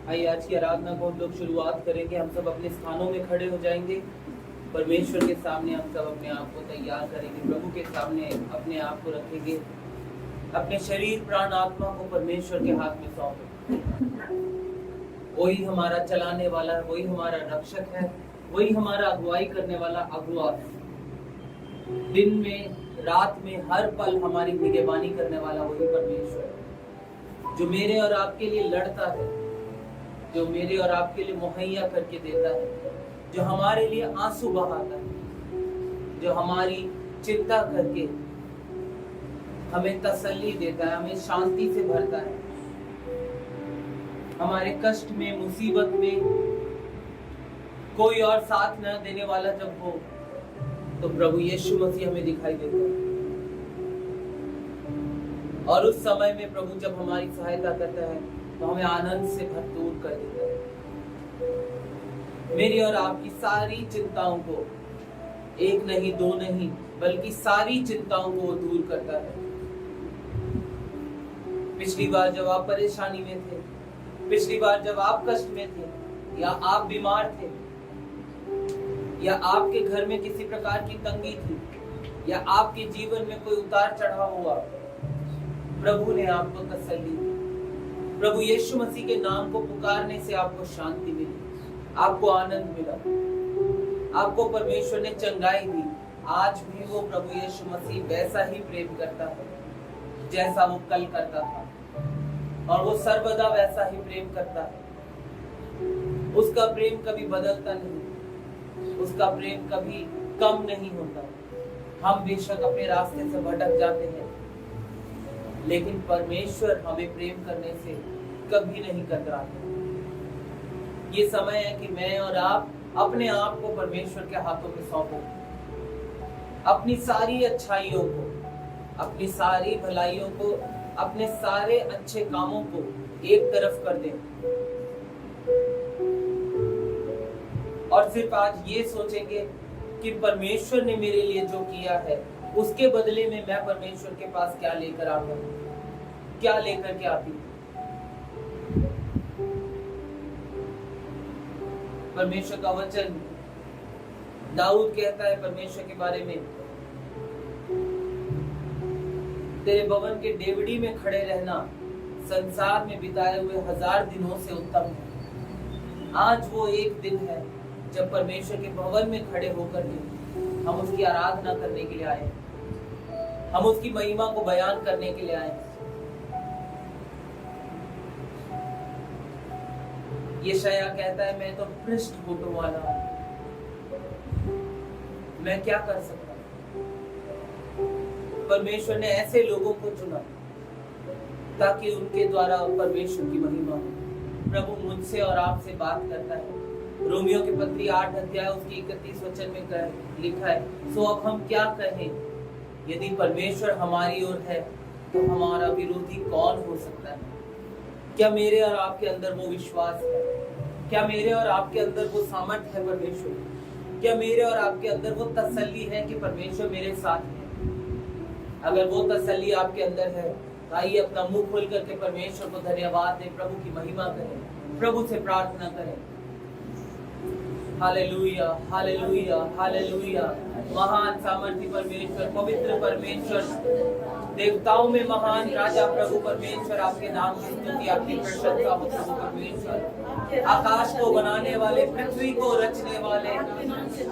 आइए आज की आराधना को हम लोग शुरुआत करेंगे। हम सब अपने स्थानों में खड़े हो जाएंगे। परमेश्वर के सामने हम सब अपने आप को तैयार करेंगे। प्रभु के सामने अपने आप को रखेंगे। अपने शरीर प्राण आत्मा को परमेश्वर के हाथ में सौंपेंगे। वही हमारा चलाने वाला है, वही हमारा रक्षक है, वही हमारा अगुवाई करने वाला अगुआ है। दिन में रात में हर पल हमारी निगरानी करने वाला वही परमेश्वर है, जो मेरे और आपके लिए लड़ता है, जो मेरे और आपके लिए मुहैया करके देता है, जो हमारे लिए आंसू बहाता है, जो हमारी चिंता करके हमें तसल्ली देता है, हमें शांति से भरता है। हमारे कष्ट में मुसीबत में कोई और साथ न देने वाला जब हो तो प्रभु यीशु मसीह हमें दिखाई देता है। और उस समय में प्रभु जब हमारी सहायता करता है तो हमें आनंद से भरपूर कर देता है। मेरी और आपकी सारी चिंताओं को, एक नहीं दो नहीं बल्कि सारी चिंताओं को वो दूर करता है। पिछली बार जब आप परेशानी में थे, पिछली बार जब आप कष्ट में थे, या आप बीमार थे, या आपके घर में किसी प्रकार की तंगी थी, या आपके जीवन में कोई उतार चढ़ाव हुआ, प्रभु ने आपको तसल्ली दी। प्रभु यीशु मसीह के नाम को पुकारने से आपको शांति मिली, आपको आनंद मिला, आपको परमेश्वर ने चंगाई दी। आज भी वो प्रभु यीशु मसीह वैसा ही प्रेम करता है जैसा वो कल करता था, और वो सर्वदा वैसा ही प्रेम करता है। उसका प्रेम कभी बदलता नहीं, उसका प्रेम कभी कम नहीं होता। हम बेशक अपने रास्ते से भटक जाते हैं, लेकिन परमेश्वर हमें प्रेम करने से कभी नहीं कतराते। ये समय है कि मैं और आप अपने आप को परमेश्वर के हाथों में सौंपो। अपनी सारी अच्छाइयों को, अपनी सारी भलाइयों को, अपने सारे अच्छे कामों को एक तरफ कर दें और सिर्फ आज ये सोचेंगे कि परमेश्वर ने मेरे लिए जो किया है उसके बदले में मैं परमेश्वर के पास क्या लेकर आता हूं, क्या लेकर के आती हूं। परमेश्वर का वचन दाऊद कहता है परमेश्वर के बारे में, तेरे भवन के डेवढ़ी में खड़े रहना संसार में बिताए हुए 1000 दिनों से उत्तम है। आज वो एक दिन है जब परमेश्वर के भवन में खड़े होकर के हम उसकी आराधना करने के लिए आए, हम उसकी महिमा को बयान करने के लिए आए। यशायाह कहता है, मैं तो पृष्ठ फूटों वाला हूं, मैं क्या कर सकता हूं। परमेश्वर ने ऐसे लोगों को चुना ताकि उनके द्वारा परमेश्वर की महिमा हो। प्रभु मुझसे और आपसे बात करता है। रोमियो की पत्री 8 अध्याय उसकी 31 वचन में लिखा है, सो अब हम क्या कहें, यदि परमेश्वर हमारी ओर है तो हमारा विरोधी कौन हो सकता है। क्या मेरे और आपके अंदर वो विश्वास है? क्या मेरे और आपके अंदर वो सामर्थ्य है परमेश्वर? क्या मेरे और आपके अंदर वो तसल्ली है कि परमेश्वर मेरे साथ है? अगर वो तसल्ली आपके अंदर है तो आइए अपना मुंह खोल करके परमेश्वर को धन्यवाद दें, प्रभु की महिमा करें, प्रभु से प्रार्थना करें। Hallelujah, hallelujah, hallelujah. महान सामर्थी परमेश्वर, पवित्र परमेश्वर, देवताओं में महान राजा प्रभु परमेश्वर, आपके नाम की स्तुति, आपकी प्रशंसा हो प्रभु परमेश्वर। आकाश को बनाने वाले, पृथ्वी को रचने वाले,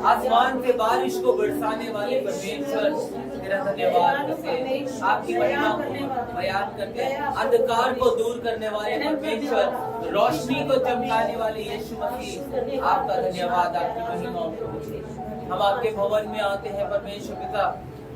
आसमान से बारिश को बरसाने वाले परमेश्वर, तेरा धन्यवाद करते, आपकी महिमा को बयान करते, अंधकार को दूर करने वाले परमेश्वर, रोशनी को चमकाने वाले यीशु मसीह, आपका धन्यवाद, आपकी महिमा हो। हम आपके भवन में आते हैं परमेश्वर पिता,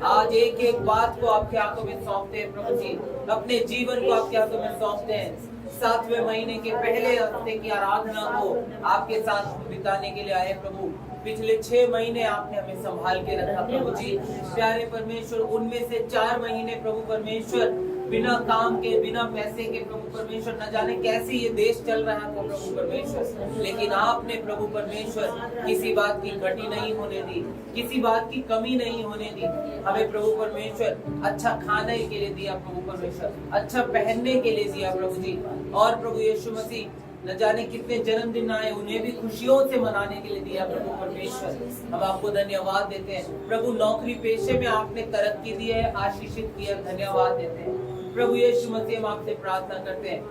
आज एक एक बात को आपके हाथों में सौंपते हैं प्रभु जी, अपने जीवन को आपके हाथों में सौंपते हैं। 7वें महीने के पहले हफ्ते की आराधना को आपके साथ हम बिताने के लिए आए प्रभु। पिछले 6 महीने आपने हमें संभाल के रखा प्रभु जी, प्यारे परमेश्वर। उनमें से 4 महीने प्रभु परमेश्वर बिना काम के, बिना पैसे के प्रभु परमेश्वर, न जाने कैसे ये देश चल रहा था प्रभु परमेश्वर, लेकिन आपने प्रभु परमेश्वर किसी बात की घटी नहीं होने दी, किसी बात की कमी नहीं होने दी। हमें प्रभु परमेश्वर अच्छा खाने के लिए दिया प्रभु परमेश्वर, अच्छा पहनने के लिए दिया प्रभु जी। और प्रभु यीशु मसीह न जाने कितने जन्मदिन आए, उन्हें भी खुशियों से मनाने के लिए दिया प्रभु परमेश्वर। हम आपको धन्यवाद देते हैं प्रभु, नौकरी पेशे में आपने तरक्की दी है, आशीषित किया, धन्यवाद देते हैं प्रभु यीशु मसीह। हम आपसे प्रार्थना करते हैं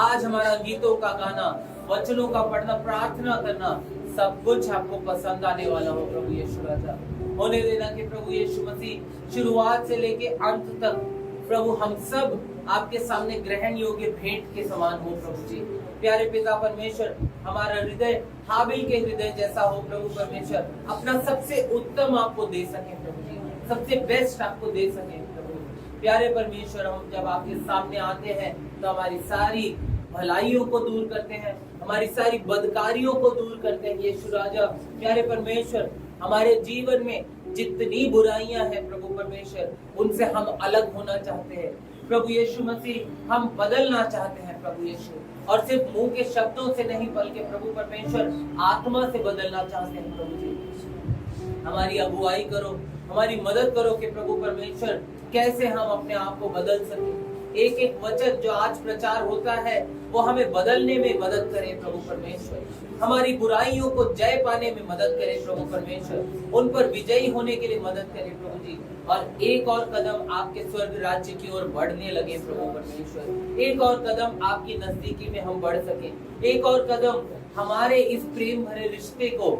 आज हमारा गीतों का गाना, वचनों का पढ़ना, प्रार्थना करना, सब कुछ आपको पसंद आने वाला हो प्रभु यीशु राजा। होने देना कि प्रभु यीशु मसीह शुरुआत से लेके अंत तक प्रभु हम सब आपके सामने ग्रहण योग्य भेंट के समान हो प्रभु जी। प्यारे पिता परमेश्वर, हमारा हृदय हाबिल के हृदय जैसा हो प्रभु परमेश्वर, अपना सबसे उत्तम आपको दे सके प्रभु जी, सबसे बेस्ट आपको दे सके प्रभु। प्यारे परमेश्वर, हम जब आपके सामने आते हैं तो हमारी सारी भलाइयों को दूर करते हैं, हमारी सारी बदकारियों को दूर करते हैं यीशु राजा। प्यारे परमेश्वर, हमारे जीवन में जितनी बुराइयां हैं प्रभु परमेश्वर, उनसे हम अलग होना चाहते हैं प्रभु यीशु मसीह, हम बदलना चाहते हैं प्रभु यीशु, और सिर्फ मुंह के शब्दों से नहीं बल्कि प्रभु परमेश्वर आत्मा से बदलना चाहते हैं प्रभु जी। हमारी अगुवाई करो, हमारी मदद करो कि प्रभु परमेश्वर कैसे हम अपने आप को बदल सके। एक एक वचन जो आज प्रचार होता है वो हमें बदलने में मदद करे प्रभु परमेश्वर, हमारी बुराइयों को जय पाने में मदद करे प्रभु परमेश्वर, उन पर विजयी होने के लिए मदद करे प्रभु जी। और एक और कदम आपके स्वर्ग राज्य की ओर बढ़ने लगे प्रभु परमेश्वर, एक और कदम आपकी नजदीकी में हम बढ़ सके, एक और कदम हमारे इस प्रेम भरे रिश्ते को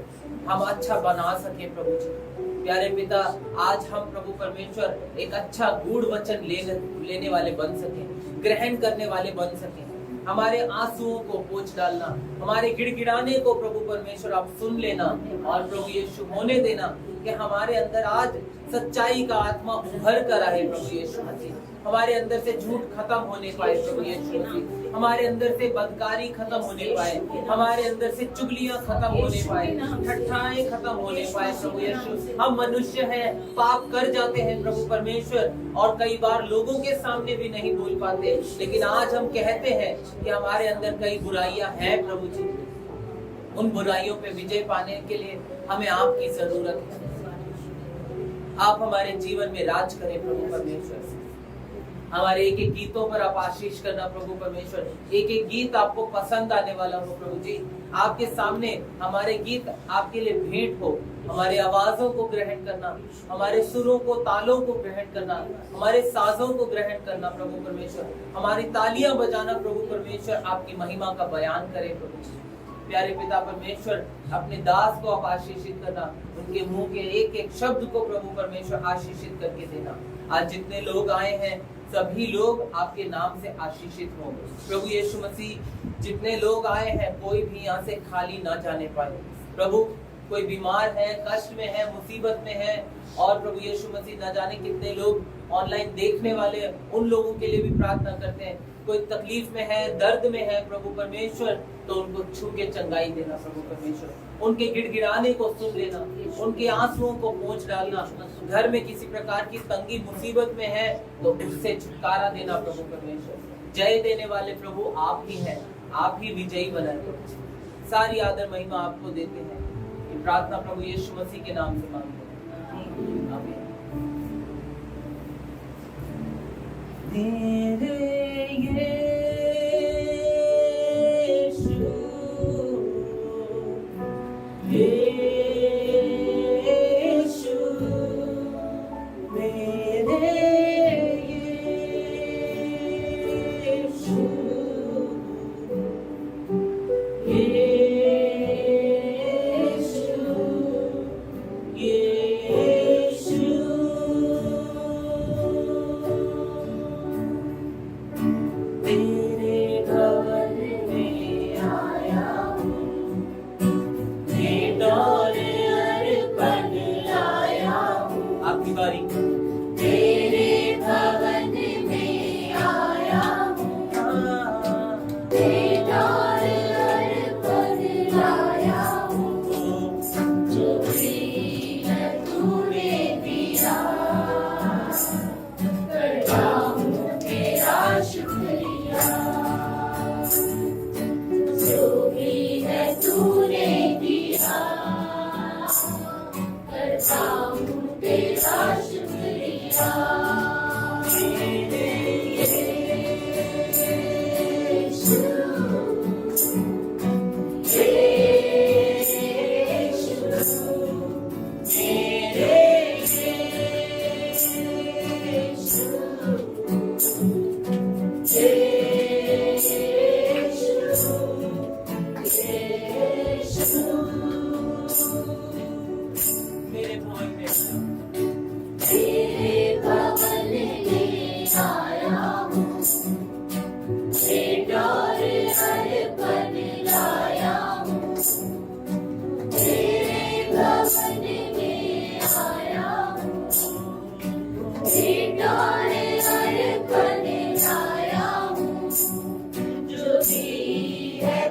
हम अच्छा बना सके प्रभु जी। प्यारे पिता, आज हम प्रभु परमेश्वर एक अच्छा गूढ़ वचन लेने वाले बन सके, ग्रहण करने वाले बन सके, हमारे आंसुओं को पोंछ डालना, हमारे गिड़गिड़ाने को प्रभु परमेश्वर आप सुन लेना, और प्रभु यीशु होने देना कि हमारे अंदर आज सच्चाई का आत्मा उभर कर आए प्रभु यीशु मसीह, हमारे अंदर से झूठ खत्म होने पाए प्रभु यीशु मसीह, हमारे अंदर से बदकारी खत्म होने पाए, हमारे अंदर से चुगलियां खत्म होने पाए, ठट्ठाएं खत्म होने पाए प्रभु यीशु। हम मनुष्य हैं, पाप कर जाते हैं प्रभु परमेश्वर, और कई बार लोगों के सामने भी नहीं बोल पाते, लेकिन आज हम कहते हैं कि हमारे अंदर कई बुराइयां हैं प्रभु जी। उन बुराइयों पे विजय पाने के लिए हमें आपकी जरूरत है। आप हमारे जीवन में राज करें प्रभु परमेश्वर, हमारे एक एक गीतों पर आप आशीष करना प्रभु परमेश्वर, एक एक गीत आपको पसंद आने वाला हो प्रभु जी। आपके सामने हमारे गीत आपके लिए भेंट हो, हमारे आवाजों को ग्रहण करना, हमारे सुरों को, तालों को ग्रहण करना, हमारे साजों को ग्रहण करना प्रभु परमेश्वर, हमारी तालियां बजाना प्रभु परमेश्वर आपकी महिमा का बयान करे प्रभु जी। प्यारे पिता परमेश्वर, अपने दास को आप आशीषित करना, उनके मुंह के एक एक शब्द को प्रभु परमेश्वर आशीषित करके देना। आज जितने लोग आए हैं सभी लोग आपके नाम से आशीषित हो प्रभु यीशु मसीह। जितने लोग आए हैं कोई भी यहाँ से खाली ना जाने पाए प्रभु, कोई बीमार है, कष्ट में है, मुसीबत में है, और प्रभु यीशु मसीह न जाने कितने लोग ऑनलाइन देखने वाले, उन लोगों के लिए भी प्रार्थना करते हैं। कोई तकलीफ में है, दर्द में है प्रभु परमेश्वर, तो उनको छू के चंगाई देना प्रभु परमेश्वर, उनके गिड़गिड़ाने को सुन लेना, उनके आंसुओं को पोंछ डालना। घर में किसी प्रकार की तंगी मुसीबत में है तो उससे छुटकारा देना प्रभु परमेश्वर। जय देने वाले प्रभु आप ही हैं, आप ही विजयी बनाए। सारी आदर महिमा आपको देते हैं। ये प्रार्थना प्रभु यीशु मसीह के नाम से मांगते हैं, आमीन।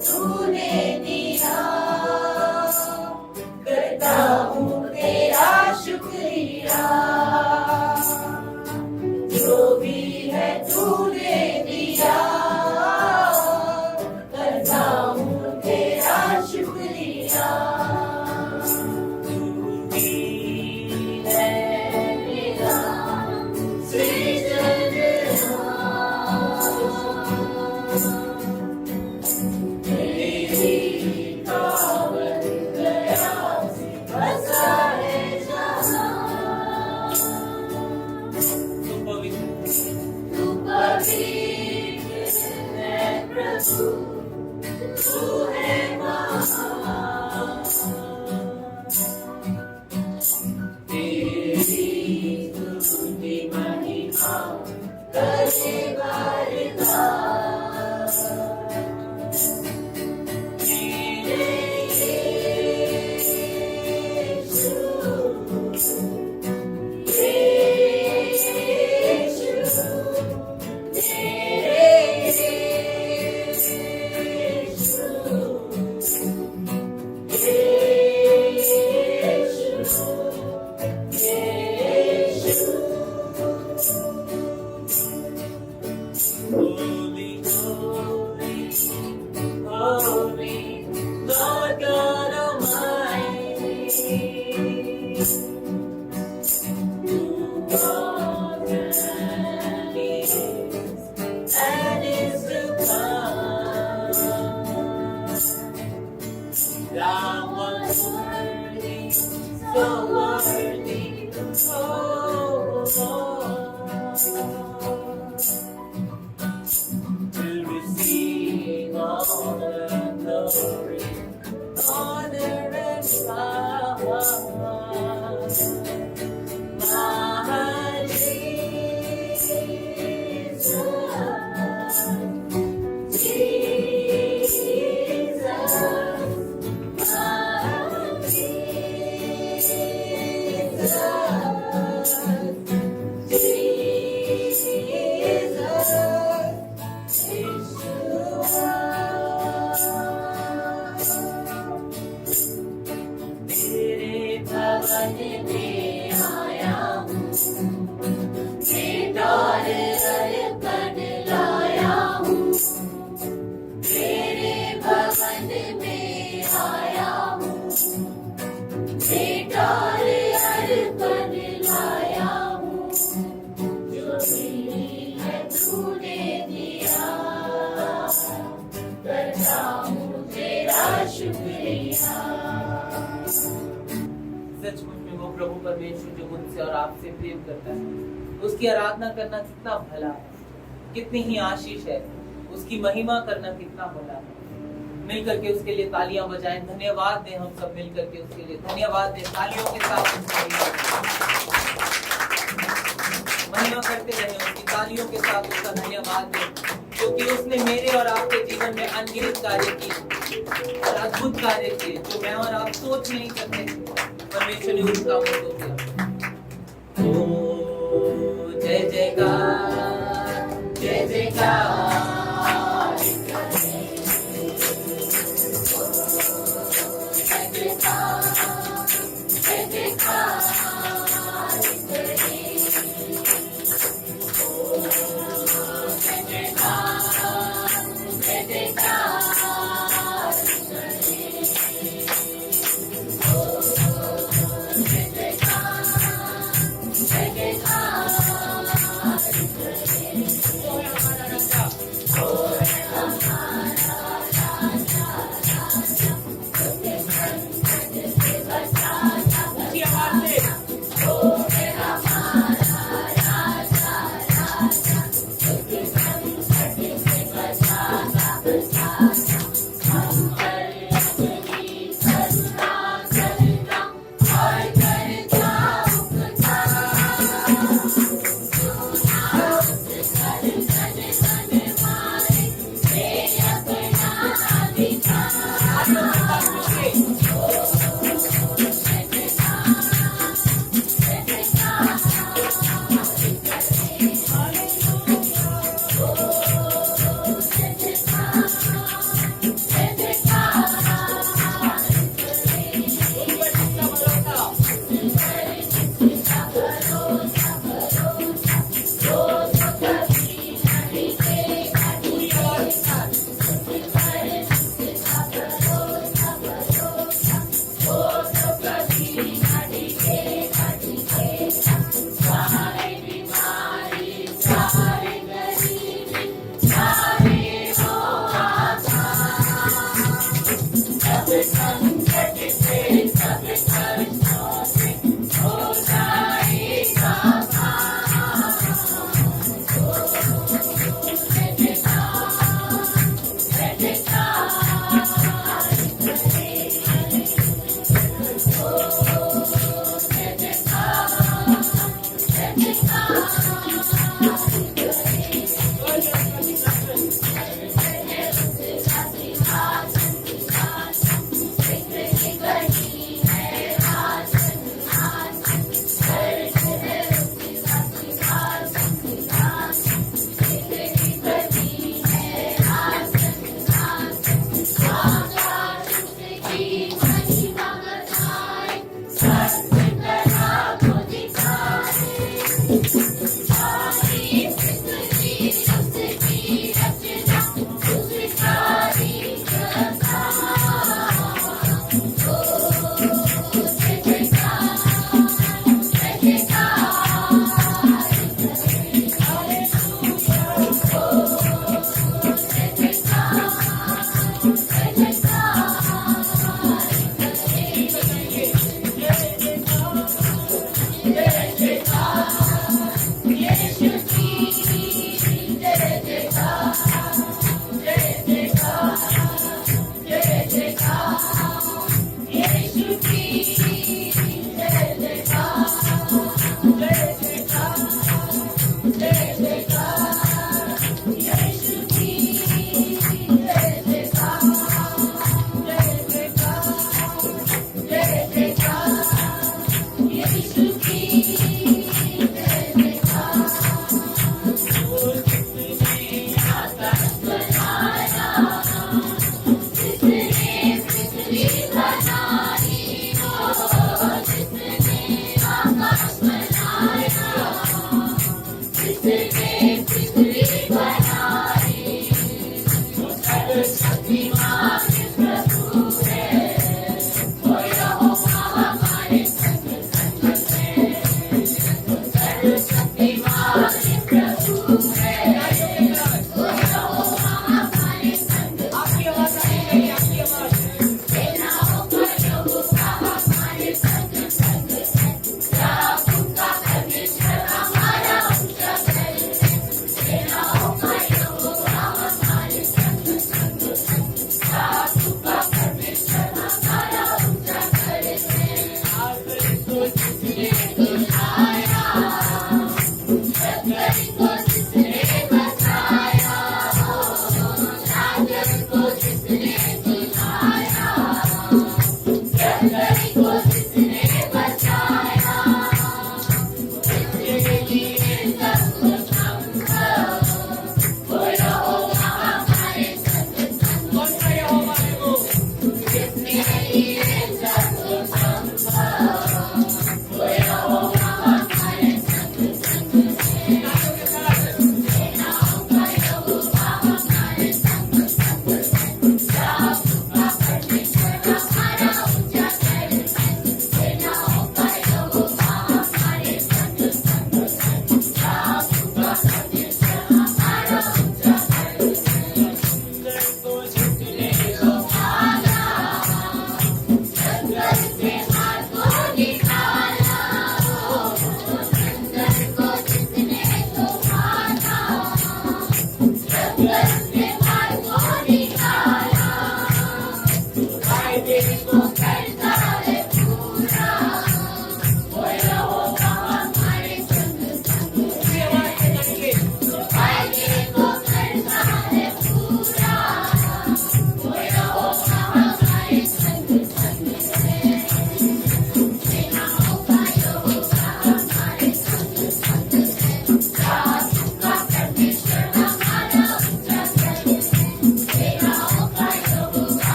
तूने दिया, करता हूँ तेरा शुक्रिया। जो भी है तूने दिया, करता हूँ तेरा शुक्रिया। तू ही है मेरा सचमुच में वो प्रभु परमेश्वर जो मुझसे और आपसे प्रेम करता है, उसकी आराधना करना कितना भला है, कितनी ही आशीष है। उसकी महिमा करना कितना भला है। मिल करके उसके लिए तालियां बजाएं, धन्यवाद दें। हम सब मिल करके उसके लिए धन्यवाद दें, तालियों के साथ महिमा करते रहें, उसकी तालियों के साथ उसका धन्यवाद दें, क्योंकि उसने मेरे और आपके जीवन में अनगिनत कार्य किए और अद्भुत कार्य किए जो मैं और आप सोच नहीं सकते। परमेश्वर ने उनका मुझको किया। ओ जय जयकार, जय जयकार।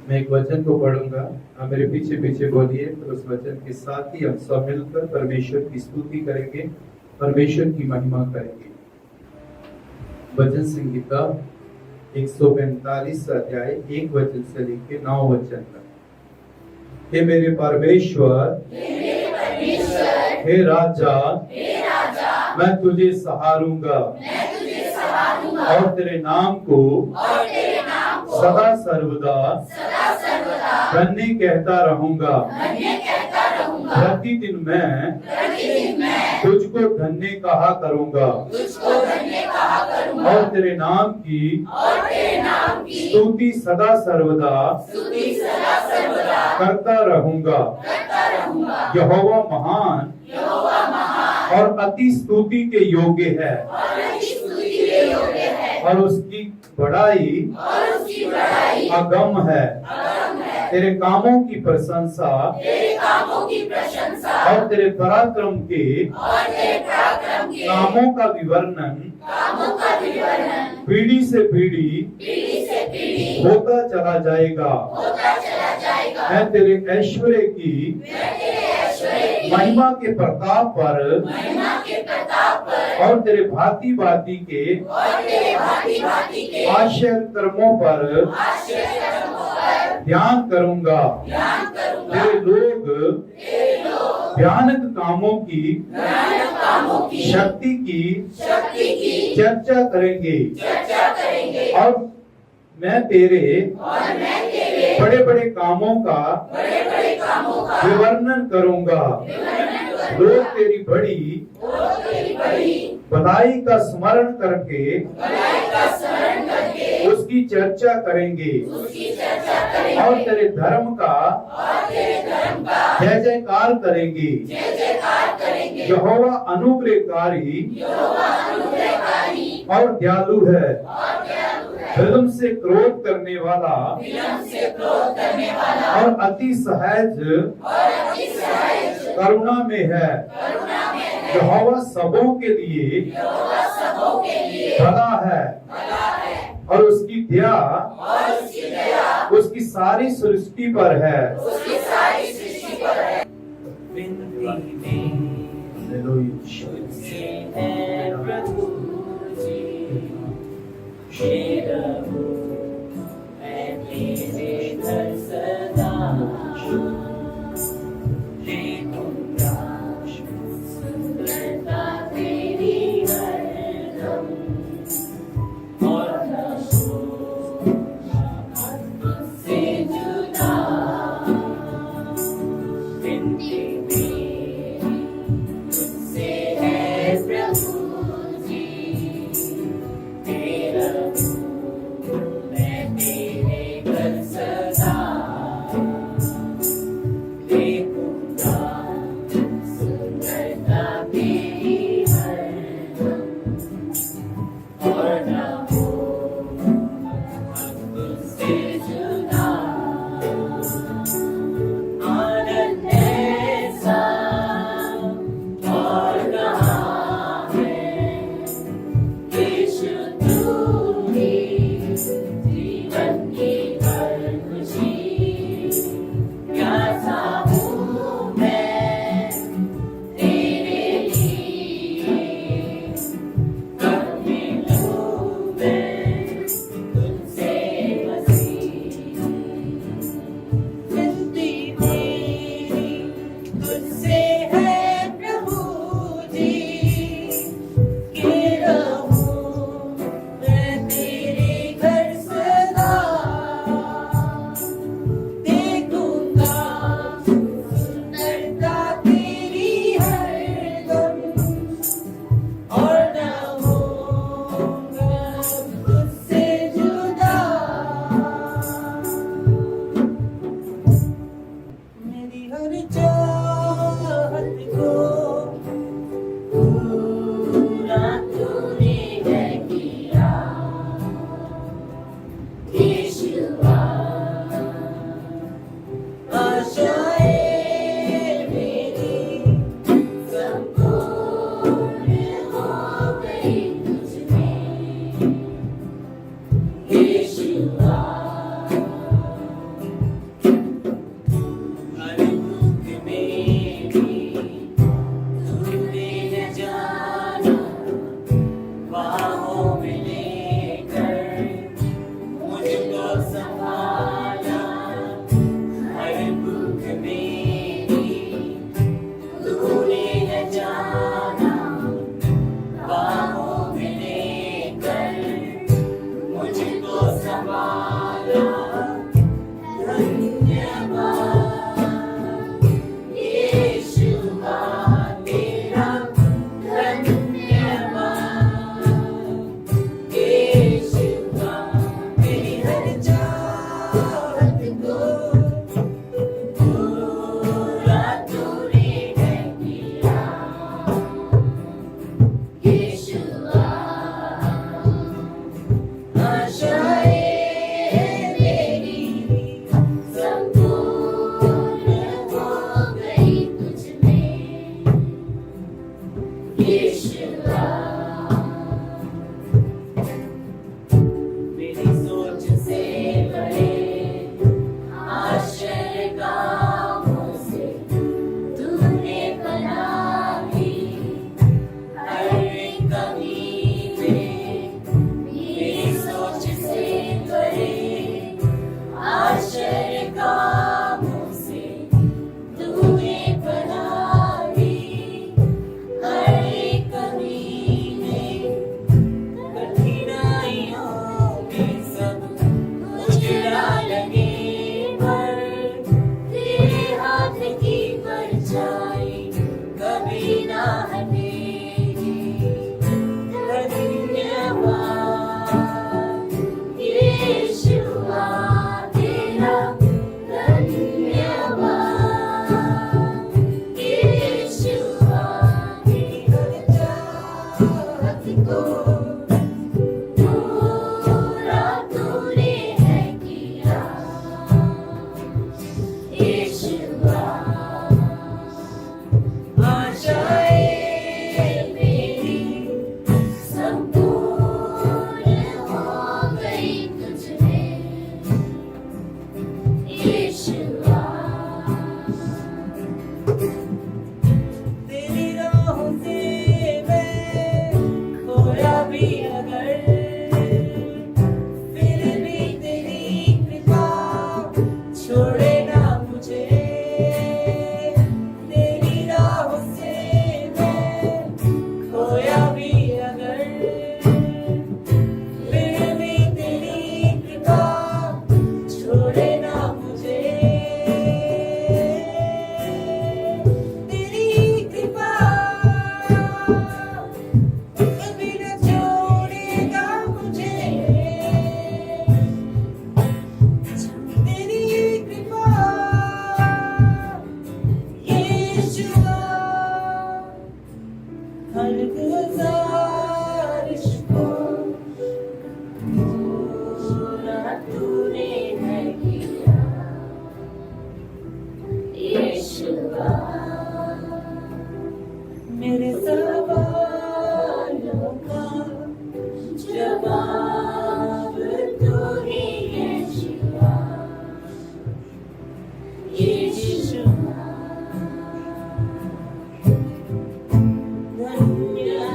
मैं एक वचन को पढ़ूंगा, आप मेरे पीछे पीछे बोलिए, फिर उस वचन के साथ ही हम सब मिलकर परमेश्वर की स्तुति करेंगे, परमेश्वर की महिमा करेंगे। वचन संहिता 145 अध्याय 1 वचन से लेकर 9 वचन तक। हे मेरे परमेश्वर, हे राजा, मैं तुझे सहारूंगा और तेरे नाम को सदा सर्वदा धन्य कहता रहूंगा। प्रतिदिन मैं तुझको धन्य कहा करूंगा और तेरे नाम की स्तुति सदा सर्वदा करता रहूंगा। यहोवा महान और अति स्तुति के योग्य है और उसकी बढ़ाई अगम है। तेरे कामों की प्रशंसा और तेरे पराक्रम के कामों का विवरण पीढ़ी से पीढ़ी होता चला जाएगा। मैं तेरे ऐश्वर्य की महिमा के प्रताप पर और तेरे भांति भांति के आश्चर्य कर्मों पर ध्यान करूंगा। तेरे लोग भयानक कामों की शक्ति की चर्चा करेंगे और मैं तेरे बड़े बड़े कामों का विवरण करूंगा। लोग तेरी बड़ी भलाई का स्मरण करके उसकी चर्चा करेंगे और तेरे धर्म का जय जयकार करेंगे। यहोवा अनुग्रहकारी और दयालु है, विलम्ब से क्रोध करने वाला और अति सहज करुणा में है। यहोवा सबों के लिए भला है और उसकी दया उसकी सारी सृष्टि पर है। तेरी धन्यवाद यीशुआ तेरा धन्यवाद यीशुआ तेरा जात को पूरा तूने है किया यीशुआ आशाएं मेरी संपूर्ण हो गई तुझमें यीशुआ तेरी राहों से मैं खोया भी अगर फिर भी तेरी कृपा छोड़े ना मुझे तेरी राहों से मैं खोया भी अगर फिर भी तेरी कृपा छोड़े ना मुझे तेरी कृपा कभी न छोड़ेगा मुझे तेरी कृपा यीशुआ हर गुजारिश को पूरा तूने है किया यीशुआ मेरे सवालों का जवाब तू ही यीशुआ यीशुआ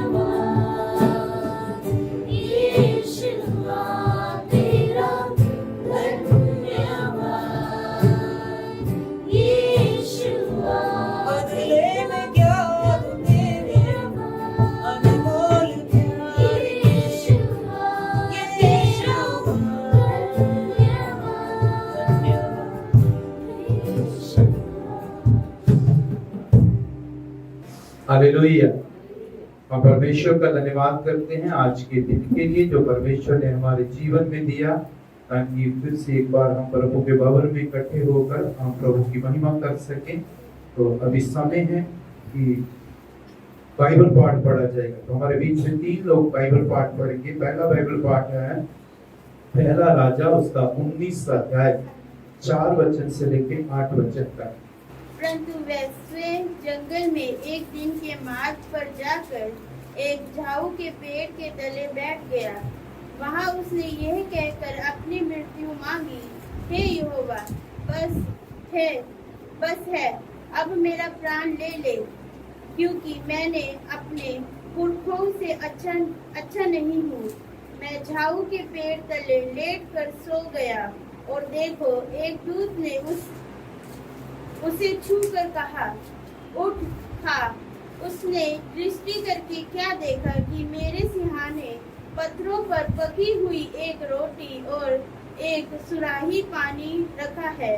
धन्यवाद यीशुआ तेरा धन्यवाद यीशुआ बदले में क्या दूं तेरे अनमोल प्यार यीशुआ हालेलुया। हम परमेश्वर का धन्यवाद करते हैं आज के दिन के लिए जो परमेश्वर ने हमारे जीवन में दिया, ताकि फिर से एक बार हम प्रभु के भवन में इकट्ठे होकर हम प्रभु की महिमा कर सकें। तो अभी समय है कि बाइबल पाठ पढ़ा जाएगा। तो हमारे बीच में 3 लोग बाइबल पाठ पढ़ेंगे। पहला बाइबल पाठ है पहला राजा उसका 19 अध्याय 4 वचन से लेकर 8 वचन तक। परंतु वह स्वयं जंगल में एक दिन के मार्ग पर जाकर एक झाऊ के पेड़ के तले बैठ गया। वहां उसने यह कहकर अपनी मृत्यु मांगी, हे यहोवा, बस है, अब मेरा प्राण ले ले, क्योंकि मैंने अपने पुरखों से अच्छा नहीं हूँ। मैं झाऊ के पेड़ तले लेट कर सो गया, और देखो एक दूत ने उसे छू कर कहा, उठ खा। उसने दृष्टि करके क्या देखा कि मेरे सिरहाने पत्थरों पर पकी हुई एक रोटी और एक सुराही पानी रखा है।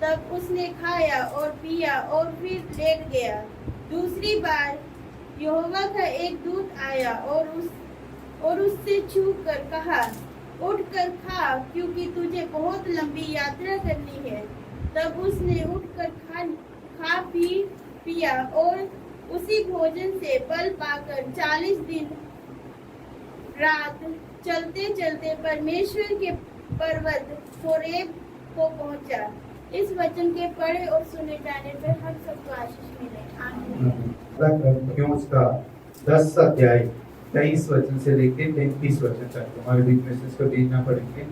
तब उसने खाया और पिया और फिर लेट गया। दूसरी बार यहोवा का एक दूत आया और उससे छू कर कहा, उठ कर खा, क्योंकि तुझे बहुत लंबी यात्रा करनी है। तब उसने उठकर खा पी पिया और उसी भोजन से बल पाकर 40 दिन रात चलते चलते परमेश्वर के पर्वत होरेब को पहुंचा। इस वचन के पढ़े और सुने जाने पर हम सबको आशीष मिले। आमीन। उसका 10 अध्याय 23 वचन से लेकर 33 वचन तक हमारे बीच में इसको देखना पड़ेंगे।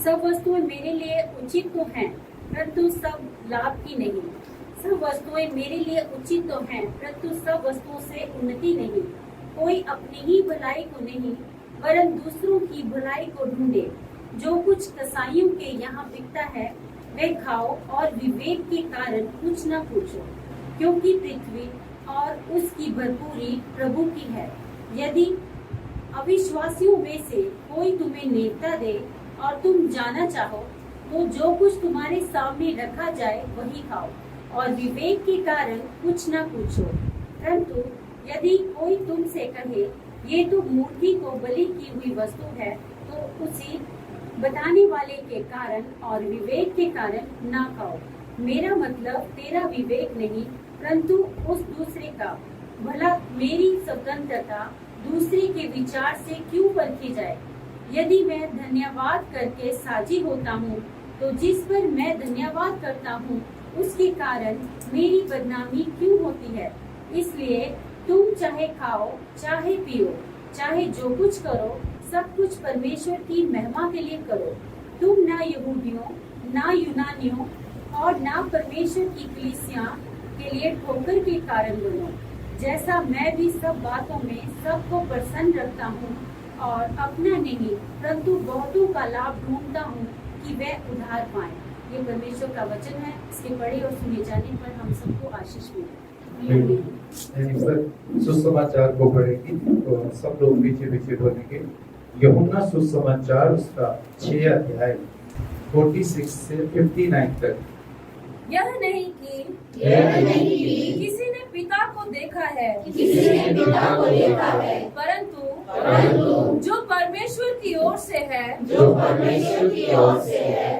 सब वस्तुएं मेरे लिए उचित तो हैं, परंतु सब लाभ की नहीं। सब वस्तुएं मेरे लिए उचित तो हैं, परंतु सब वस्तुओं से उन्नति नहीं। कोई अपनी ही भलाई को नहीं, वरन दूसरों की भलाई को ढूंढे। जो कुछ कसाईयों के यहाँ बिकता है वे खाओ, और विवेक के कारण कुछ न पूछो, क्योंकि पृथ्वी और उसकी भरपूरी प्रभु की है। यदि अविश्वासियों में से कोई तुम्हें नेवता दे और तुम जाना चाहो, तो जो कुछ तुम्हारे सामने रखा जाए वही खाओ, और विवेक के कारण कुछ न पूछो। परंतु यदि कोई तुमसे कहे ये तो मूर्ति को बलि की हुई वस्तु है, तो उसी बताने वाले के कारण और विवेक के कारण ना खाओ। मेरा मतलब तेरा विवेक नहीं, परंतु उस दूसरे का। भला मेरी स्वतंत्रता दूसरे के विचार से क्यों परखी जाए? यदि मैं धन्यवाद करके साझी होता हूँ, तो जिस पर मैं धन्यवाद करता हूँ उसके कारण मेरी बदनामी क्यों होती है? इसलिए तुम चाहे खाओ, चाहे पियो, चाहे जो कुछ करो, सब कुछ परमेश्वर की महिमा के लिए करो। तुम ना यहूदियों, ना यूनानियों और ना परमेश्वर की कलीसिया के लिए ठोकर के कारण बनो। जैसा मैं भी सब बातों में सबको प्रसन्न रखता हूँ और अपना नहीं परंतु बहुतों का लाभ ढूंढता हूँ कि वे उद्धार पाएं। ये परमेश्वर का वचन है। इसके पढ़े और सुने जाने पर हम सबको आशीष मिले। सर सुसमाचार को पढ़ेगी तो सब लोग पीछे पीछे बोलेंगे। यूहन्ना सुसमाचार उसका 6 अध्याय 46 से 59 तक। यह नहीं कि किसी ने पिता को देखा है, परंतु जो परमेश्वर की ओर से है,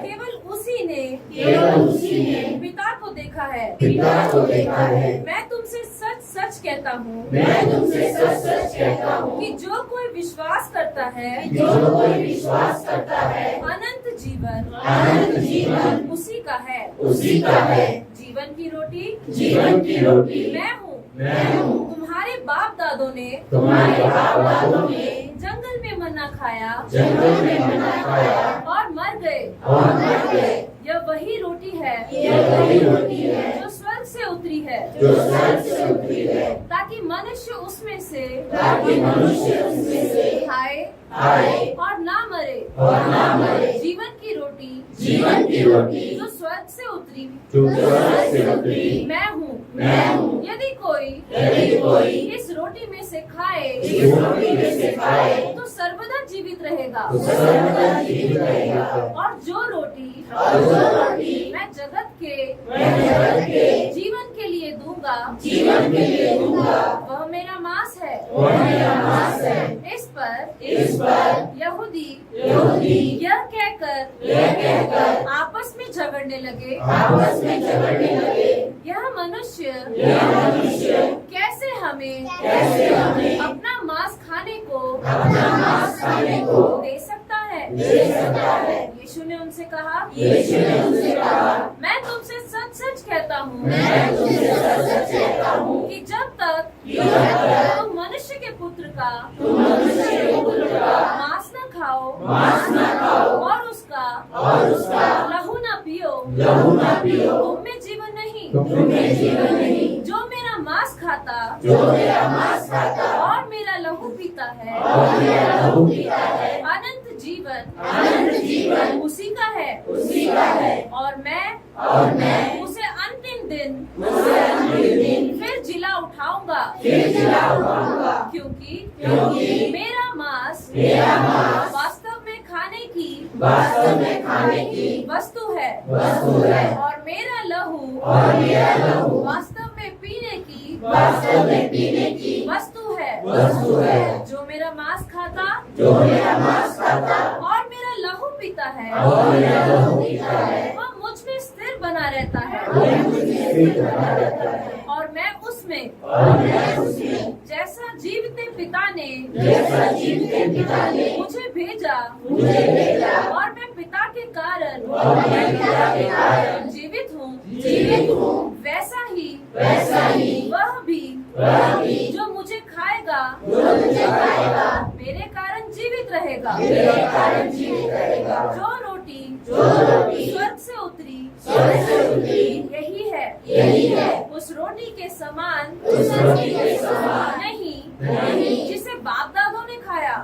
केवल उसी ने पिता को देखा है। मैं तुमसे सच सच कहता हूँ कि जो कोई विश्वास करता है अनंत जीवन उसी का है। जीवन की रोटी मैं हूँ। तुम्हारे बाप दादों ने जंगल में मन्ना खाया और मर गए। यह वही रोटी है जो स्वर्ग से उतरी है, ताकि मनुष्य उसमें से खाए और ना मरे। जीवन की रोटी जो स्वर्ग से उतरी मैं हूँ। यदि कोई इस रोटी में से खाए तो सर्वदा जीवित रहेगा। और जो रोटी मैं जगत के जीवन के लिए दूंगा वह मेरा मांस है। इस पर यहूदी यह कहकर आपस में झगड़ने लगे, यह मनुष्य कैसे हमें अपना मांस खाने को दे सकता है? यीशु ने उनसे कहा, मैं तुमसे सच सच कहता हूँ कि जब तक तुम मनुष्य के पुत्र का मांस न खाओ और उसका लहू न पियो तुम में जीवन नहीं। जो मेरा मांस खाता और मेरा लहू पीता है अनंत जीवन उसी का है। और मैं उसे अंतिम दिन फिर जिला उठाऊंगा, क्योंकि मेरा मांस वास्तव में खाने की वस्तु है और मेरा लहू वास्तव में पीने की वस्तु है। जो मेरा मांस खाता और मेरा लहू पीता है वह मुझ में स्थिर बना रहता है और मैं उसमें। जैसा जीवित पिता ने मुझे भेजा और मैं पिता के कारण जीवित हूँ, वैसा ही वह भी जो मुझे खाएगा मेरे कारण जीवित रहेगा। जो रोटी स्वर्ग से उतरी यही है। उस रोटी के समान नहीं जिसे बाप दादों ने खाया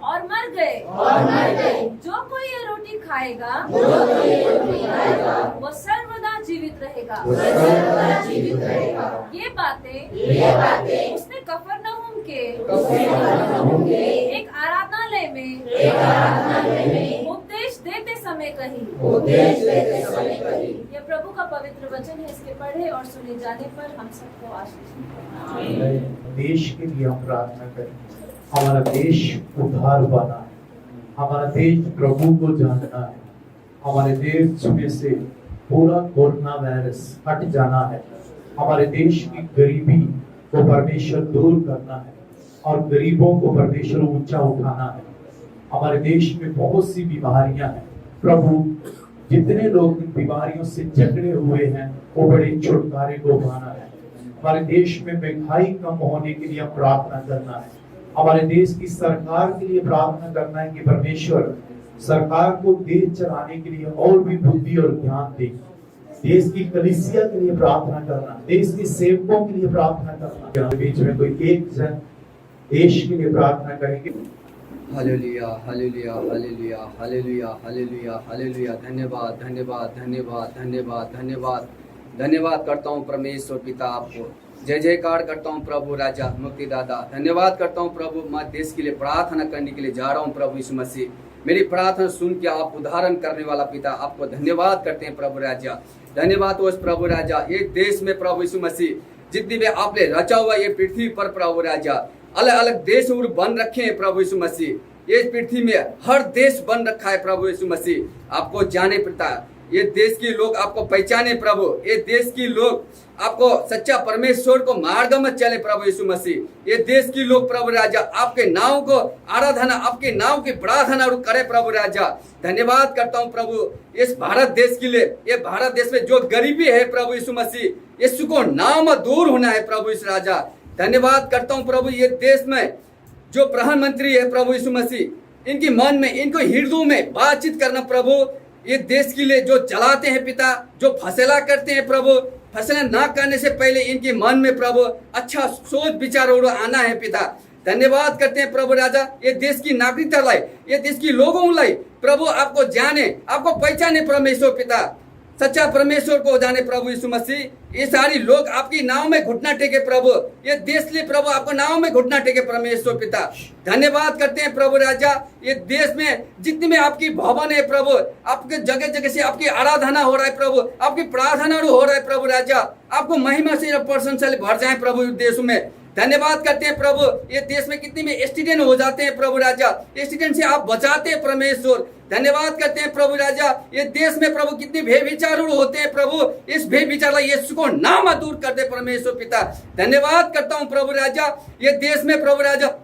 और मर गए। जो कोई ये रोटी खाएगा वो सर्वदा जीवित रहेगा। ये बातें उसने कफरनहूम के एक आराधनालय में उपदेश देते समय समय कही। उपदेश देते समय कही। यह प्रभु का पवित्र वचन है, इसके पढ़े और सुने जाने पर हम सबको आशीष मिले। देश के लिए हम प्रार्थना करें। हमारा देश उद्धार पाना है, हमारा देश प्रभु को जानना है, हमारे देश में से पूरा कोरोना वायरस हट जाना है, हमारे देश की गरीबी को परमेश्वर दूर करना है और गरीबों को परमेश्वर ऊंचा उठाना है। हमारे देश में बहुत सी बीमारियां हैं प्रभु, जितने लोग इन बीमारियों से जकड़े हुए हैं वो बड़े छुटकारे को पाना है। हमारे देश में महंगाई कम होने के लिए प्रार्थना करना है। हमारे देश की सरकार के लिए प्रार्थना करना है कि परमेश्वर सरकार को देश चलाने के लिए और भी बुद्धि और ज्ञान दे। देश की कलीसिया के लिए प्रार्थना करना, देश के सेवकों के लिए प्रार्थना करना। बीच में कोई एक जन देश के लिए प्रार्थना करेंगे। Hallelujah hallelujah hallelujah hallelujah hallelujah hallelujah. धन्यवाद धन्यवाद धन्यवाद धन्यवाद धन्यवाद धन्यवाद करता हूँ परमेश्वर पिता, आपको जय जयकार करता हूँ प्रभु राजा मुक्तिदाता। धन्यवाद करता हूँ प्रभु, मैं देश के लिए प्रार्थना करने के लिए जा रहा हूँ प्रभु यीशु मसीह। मेरी प्रार्थना सुन के आप उदाहरण करने वाला पिता, आपको धन्यवाद करते हैं प्रभु राजा। धन्यवाद उस प्रभु राजा, ये देश में प्रभु यीशु मसीह जितनी भी आपने रचा हुआ ये पृथ्वी पर प्रभु राजा, अलग अलग देश बन रखे हैं प्रभु यीशु मसीह। ये पृथ्वी में हर देश बन रखा है प्रभु यीशु मसीह। आपको जाने पिता, ये देश के लोग आपको पहचाने प्रभु, ये देश के लोग आपको सच्चा परमेश्वर को मार्ग में चले प्रभु यीशु मसीह। ये देश के लोग प्रभु राजा आपके नाम को आराधना, आपके नाम की प्रार्थना करे प्रभु राजा। धन्यवाद करता हूँ प्रभु इस भारत देश के लिए। ये भारत देश में जो गरीबी है प्रभु यीशु मसीह, यीशु को नाम दूर होना है प्रभु यीशु राजा। धन्यवाद करता हूँ प्रभु, ये देश में जो प्रधानमंत्री है प्रभु यीशु मसीह, इनकी मन में, इनको हृदय में बातचीत करना प्रभु। ये देश के लिए जो चलाते हैं पिता, जो फैसला करते हैं प्रभु, फैसला ना करने से पहले इनके मन में प्रभु अच्छा सोच विचार आना है पिता। धन्यवाद करते हैं प्रभु राजा, ये देश की नागरिकता लाई, ये देश की लोगों लाई प्रभु, आपको जाने, आपको पहचाने परमेश्वर पिता, सच्चा परमेश्वर को जाने प्रभु यीशु मसीह। ये सारी लोग आपकी नाव में घुटना टेके प्रभु, ये देश लिए प्रभु आपको नाव में घुटना टेके परमेश्वर पिता। धन्यवाद करते हैं प्रभु राजा, ये देश में जितने में आपकी भवन है प्रभु, आपके जगह जगह से आपकी आराधना हो रहा है प्रभु, आपकी प्रार्थना हो रहा है प्रभु राजा। आपको महिमा से प्रशंसा भर जाए प्रभु देश में। धन्यवाद करते हैं प्रभु, ये देश में कितने में एक्सीडेंट हो जाते हैं प्रभु राजा, एक्सीडेंट से आप बचाते हैं परमेश्वर। धन्यवाद करते हैं प्रभु राजा, ये देश में प्रभु कितने भय विचार होते हैं प्रभु, इस भय विचार यीशु को नाम दूर कर दे परमेश्वर पिता। धन्यवाद करता हूँ प्रभु राजा, ये देश में प्रभु राजा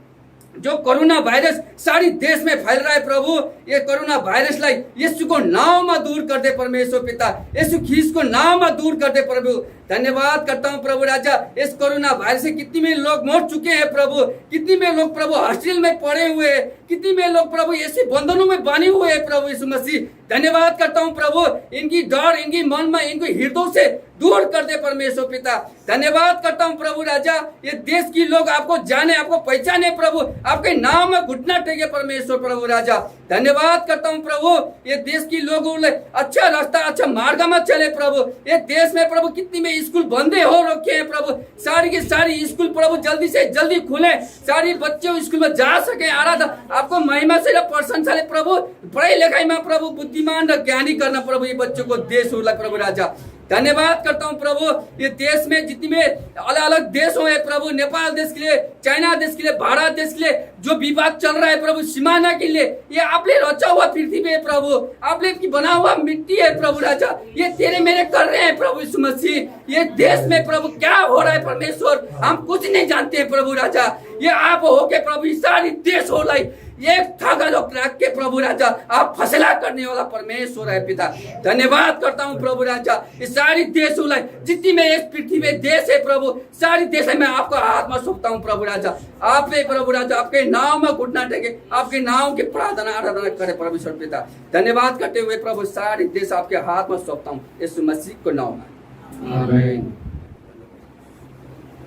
जो कोरोना वायरस सारी देश में फैल रहा है प्रभु, ये कोरोना वायरस लाई यीशु को नाम दूर कर दे परमेश्वर पिता, यीशु ख्रीस्त को नाम दूर कर दे प्रभु। धन्यवाद करता हूँ प्रभु राजा, इस कोरोना वायरस से कितने में लोग मर चुके हैं प्रभु, कितने में लोग प्रभु हॉस्पिटल में पड़े हुए हैं, कितने में लोग प्रभु ऐसे बंधनों में बने हुए हैं प्रभु यीशु मसीह। धन्यवाद करता हूँ प्रभु, इनकी डर, इनकी मन में, इनको हृदय से दूर कर दे परमेश्वर पिता। धन्यवाद करता हूँ प्रभु राजा, ये देश की लोग आपको जाने, आपको पहचाने प्रभु, आपके नाम में घुटना टेके परमेश्वर प्रभु राजा। धन्यवाद करता हूँ प्रभु, ये देश की लोगों अच्छा रास्ता, अच्छा मार्ग में चले प्रभु। ये देश में प्रभु कितनी में स्कूल बंदे हो रखे हैं प्रभु, सारी की सारी स्कूल प्रभु जल्दी से जल्दी खुले, सारी बच्चे स्कूल में जा सके, आराधना आपको महिमा से प्रशंसा ले प्रभु। पढ़ाई लिखाई में प्रभु बुद्धिमान ज्ञानी करना प्रभु, ये बच्चों को देश हो प्रभु राजा। धन्यवाद करता हूँ प्रभु, ये देश में जितने में अलग अलग देश है प्रभु, नेपाल देश के लिए, चाइना देश के लिए, भारत देश के लिए जो विवाद चल रहा है प्रभु, सीमाना के लिए, ये आपने रचा हुआ पृथ्वी है प्रभु, आपने की बना हुआ मिट्टी है प्रभु राजा, ये तेरे मेरे कर रहे हैं प्रभु यीशु मसीह। ये देश में प्रभु क्या हो रहा है परमेश्वर, हम कुछ नहीं जानते हैं प्रभु राजा, ये आप हो के प्रभु सारी देश हो रही एक धागा लोग रख के प्रभु राजा, आप फैसला करने वाला परमेश्वर है पिता। धन्यवाद करता हूँ प्रभु राजा, ये सारी देश हो जितनी में इस पृथ्वी में देश है प्रभु, सारी देश है मैं आपको हाथ में सौंपता हूँ प्रभु राजा। आप प्रभु राजा आपके नाम में घुटना टेके, आपके नाम की प्रार्थना आराधना करे परमेश्वर पिता। धन्यवाद करते हुए प्रभु सारी देश आपके हाथ में सौंपता हूँ यीशु मसीह को नाम में, आमीन।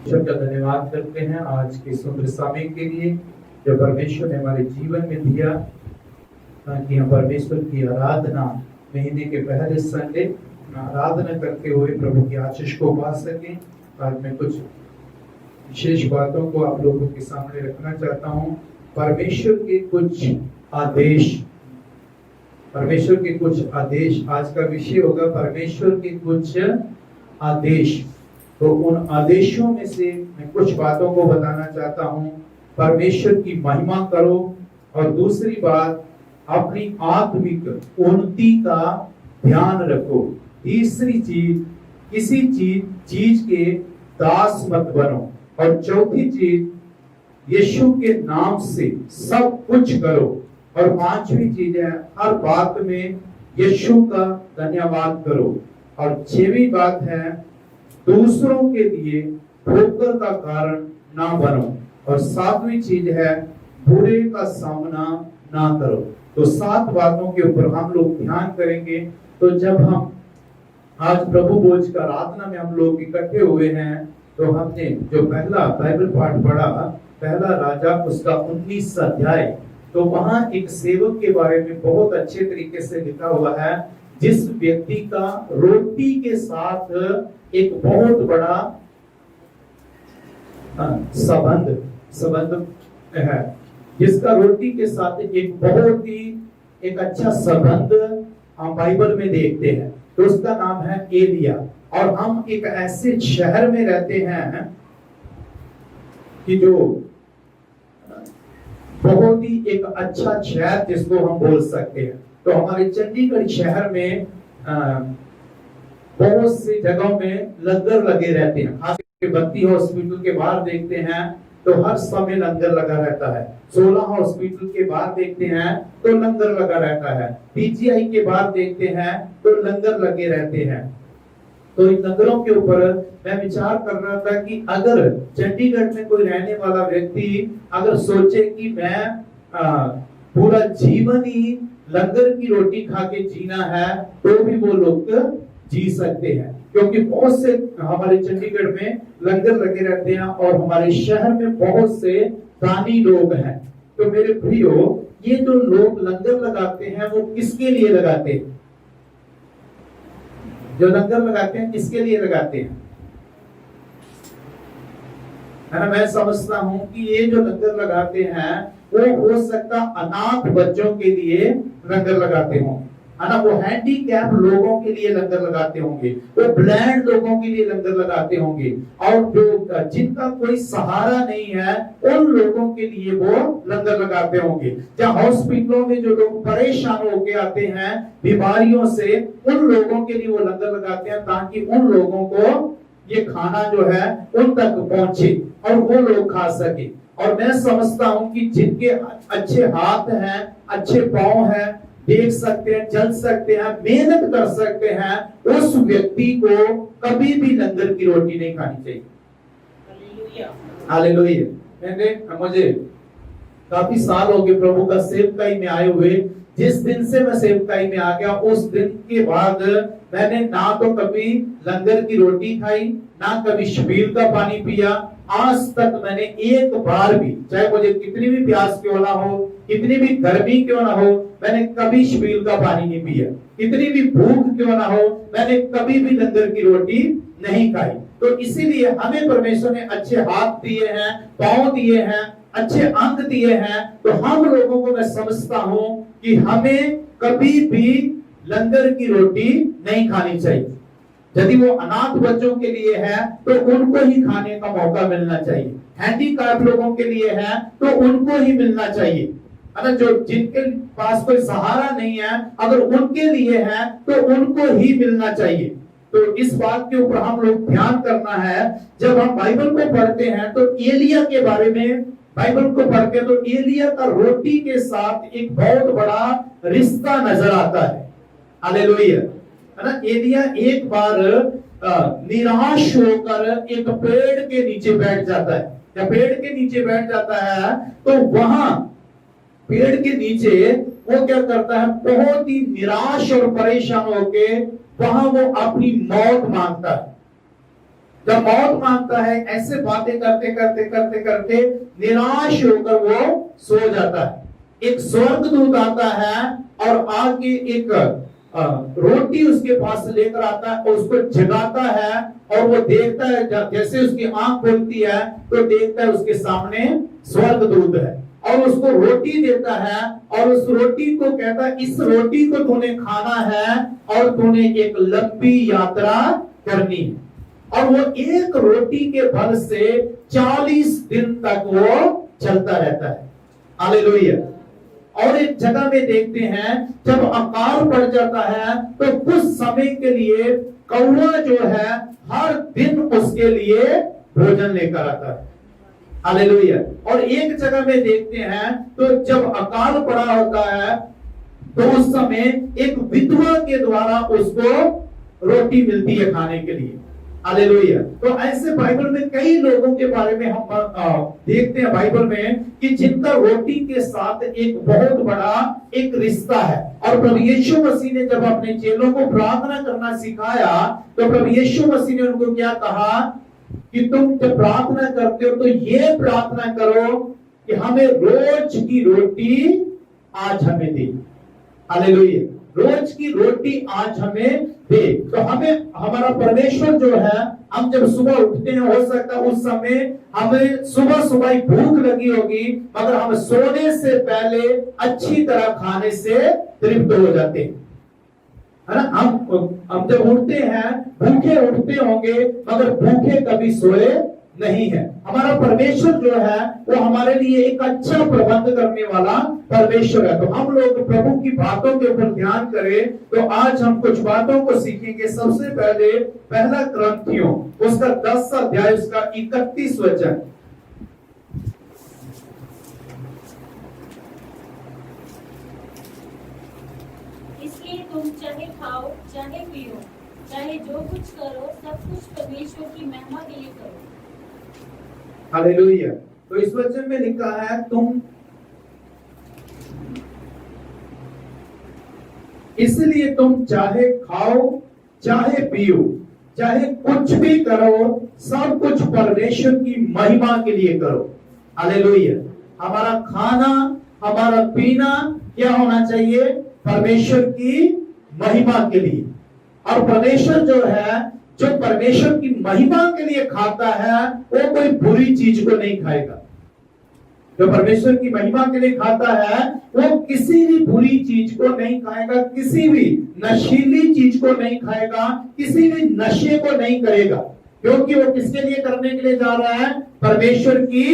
धन्यवाद करते हैं आज के सुंदर समय के लिए जो परमेश्वर ने हमारे जीवन में दिया, ताकि हम परमेश्वर की आराधना महीने के पहले संडे आराधना करते हुए प्रभु की आशीष को पा सकें। आज मैं कुछ विशेष बातों को आप लोगों के सामने रखना चाहता हूँ। परमेश्वर के कुछ आदेश परमेश्वर के कुछ आदेश। आज का विषय होगा परमेश्वर के कुछ आदेश। तो उन आदेशों में से मैं कुछ बातों को बताना चाहता हूँ। परमेश्वर की महिमा करो, और दूसरी बात अपनी आत्मिक उन्नति का ध्यान रखो। तीसरी चीज, किसी चीज के दास मत बनो, और चौथी चीज, यीशु के नाम से सब कुछ करो, और पांचवी चीज है हर बात में यीशु का धन्यवाद करो, और छठवीं बात है दूसरों के लिए ठोकर का कारण ना बनो, और सातवीं चीज है बुरे का सामना ना करो। तो 7 बातों के ऊपर हम लोग ध्यान करेंगे। तो जब हम आज प्रभु भोज का आराधना में हम लोग इकट्ठे हुए हैं, तो हमने जो पहला बाइबल पाठ पढ़ा, पहला राजा उसका 19 अध्याय, तो वहां एक सेवक के बारे में बहुत अच्छे तरीके से लिखा हुआ है, जिस व्यक्ति का रोटी के साथ एक बहुत बड़ा संबंध है, जिसका रोटी के साथ एक बहुत ही एक अच्छा संबंध हम बाइबल में देखते हैं। तो उसका नाम है एलिया। और हम एक ऐसे शहर में रहते हैं कि जो बहुत ही एक अच्छा शहर जिसको हम बोल सकते हैं। तो हमारे चंडीगढ़ शहर में बहुत सी जगहों में लंगर लगे रहते हैं। खास करके बत्ती हॉस्पिटल के बाहर देखते हैं तो हर समय लंगर लगा रहता है। 16 हॉस्पिटल के बाहर देखते हैं तो लंगर लगा रहता है। पीजीआई के बाहर देखते हैं तो लंगर लगे रहते हैं। तो इन लंगरों के ऊपर मैं विचार कर रहा था कि अगर चंडीगढ़ में कोई रहने वाला व्यक्ति अगर सोचे कि मैं पूरा जीवन ही लंगर की रोटी खा के जीना है, तो भी वो लोग जी सकते हैं, क्योंकि बहुत से हमारे चंडीगढ़ में लंगर लगे रहते हैं और हमारे शहर में बहुत से दानी लोग हैं। तो मेरे प्रियो, ये जो लोग लंगर लगाते हैं वो किसके लिए लगाते हैं? जो लंगर लगाते हैं किसके लिए लगाते हैं? है ना? मैं समझता हूं कि ये जो लंगर लगाते हैं वो हो सकता अनाथ बच्चों के लिए लंगर लगाते हों, है ना? वो हैंडीकैप लोगों के लिए लंगर लगाते होंगे, वो ब्लाइंड लोगों के लिए लंगर लगाते होंगे, और जो जिनका कोई सहारा नहीं है उन लोगों के लिए वो लंगर लगाते होंगे। जहाँ हॉस्पिटलों में जो लोग परेशान होके आते हैं बीमारियों से, उन लोगों के लिए वो लंगर लगाते हैं ताकि उन लोगों को ये खाना जो है उन तक पहुंचे और वो लोग खा सके। और मैं समझता हूं कि जिनके अच्छे हाथ हैं, अच्छे पांव हैं, देख सकते हैं, चल सकते हैं, मेहनत कर सकते हैं, उस व्यक्ति को कभी भी लंगर की रोटी नहीं खानी चाहिए। हालेलुया। मुझे काफी साल हो गए प्रभु का सेवकाई में आए हुए। जिस दिन से मैं सेवकाई में आ गया उस दिन के बाद मैंने ना तो कभी लंगर की रोटी खाई, ना कभी शबील का पानी पिया। आज तक मैंने एक बार भी, चाहे मुझे कितनी भी प्यास क्यों ना हो, कितनी भी गर्मी क्यों ना हो, मैंने कभी शबील का पानी नहीं पिया। कितनी भी भूख क्यों ना हो, मैंने कभी भी लंगर की रोटी नहीं खाई। तो इसीलिए हमें परमेश्वर ने अच्छे हाथ दिए हैं, पांव दिए हैं, अच्छे अंग दिए हैं। तो हम लोगों को मैं समझता हूं कि हमें कभी भी लंगर की रोटी नहीं खानी चाहिए। यदि वो अनाथ बच्चों के लिए है तो उनको ही खाने का मौका मिलना चाहिए। हैंडीकैप लोगों के लिए है तो उनको ही मिलना चाहिए। अगर जो जिनके पास कोई सहारा नहीं है, अगर उनके लिए है तो उनको ही मिलना चाहिए। तो इस बात के ऊपर हम लोग ध्यान करना है। जब हम बाइबल को पढ़ते हैं तो एलिया के बारे में बाइबल को पढ़ते तो एलिया का रोटी के साथ एक बहुत बड़ा रिश्ता नजर आता है। हालेलुया, है ना? एलिया एक बार निराश होकर एक पेड़ के नीचे बैठ जाता है। जब पेड़ के नीचे बैठ जाता है तो वहां पेड़ के नीचे वो क्या करता है, बहुत ही निराश और परेशान होके वहां वो अपनी मौत मांगता है। जब मौत मांगता है, ऐसे बातें करते करते करते करते निराश होकर वो सो जाता है। एक स्वर्गदूत आता है और आके एक रोटी उसके पास लेकर आता है और उसको जगाता है, और वो देखता है जैसे उसकी आंख खुलती है तो देखता है उसके सामने स्वर्गदूत है। और उसको रोटी देता है और उस रोटी को कहता है इस रोटी को तूने खाना है और तूने एक लंबी यात्रा करनी है। और वो एक रोटी के बल से 40 दिन तक वो चलता रहता है। हालेलुया। और एक जगह में देखते हैं जब अकाल पड़ जाता है तो कुछ समय के लिए कौवा जो है हर दिन उसके लिए भोजन लेकर आता है। हालेलुया। और एक जगह में देखते हैं तो जब अकाल पड़ा होता है तो उस समय एक विधवा के द्वारा उसको रोटी मिलती है खाने के लिए। हालेलुया। तो ऐसे बाइबल में कई लोगों के बारे में हम देखते हैं बाइबल में कि जिनका रोटी के साथ एक बहुत बड़ा एक रिश्ता है। और प्रभु यीशु मसीह ने जब अपने चेलों को प्रार्थना करना सिखाया तो प्रभु यीशु मसीह ने उनको क्या कहा कि तुम जब प्रार्थना करते हो तो ये प्रार्थना करो कि हमें रोज की रोटी आज हमें दे। हालेलुया। रोज की रोटी आज हमें दे। तो हमें हमारा परमेश्वर जो है, हम जब सुबह उठते हैं हो सकता है उस समय हमें सुबह सुबह ही भूख लगी होगी, मगर हम सोने से पहले अच्छी तरह खाने से तृप्त हो जाते हैं, है ना। हम जब उठते हैं भूखे उठते होंगे मगर भूखे कभी सोए नहीं है। हमारा परमेश्वर जो है वो हमारे लिए एक अच्छा प्रबंध करने वाला परमेश्वर है। तो हम लोग प्रभु की बातों के ऊपर ध्यान करें। तो आज हम कुछ बातों को सीखेंगे। सबसे पहले पहला क्रंथियों उसका 10 अध्याय उसका 31 वचन। इसलिए तुम चाहे खाओ चाहे पियो चाहे जो कुछ करो सब कुछ परमेश्वर की महिमा के लिए करो। हालेलुया। तो इस वचन में लिखा है इसलिए तुम चाहे खाओ चाहे पियो चाहे कुछ भी करो सब कुछ परमेश्वर की महिमा के लिए करो। हालेलुया। हमारा खाना हमारा पीना क्या होना चाहिए? परमेश्वर की महिमा के लिए। और परमेश्वर जो है जो परमेश्वर की महिमा के लिए खाता है वो कोई बुरी चीज को नहीं खाएगा। जो परमेश्वर की महिमा के लिए खाता है वो किसी भी बुरी चीज को नहीं खाएगा, किसी भी नशीली चीज को नहीं खाएगा, किसी भी नशे को नहीं करेगा, क्योंकि वो किसके लिए करने के लिए जा रहा है? परमेश्वर की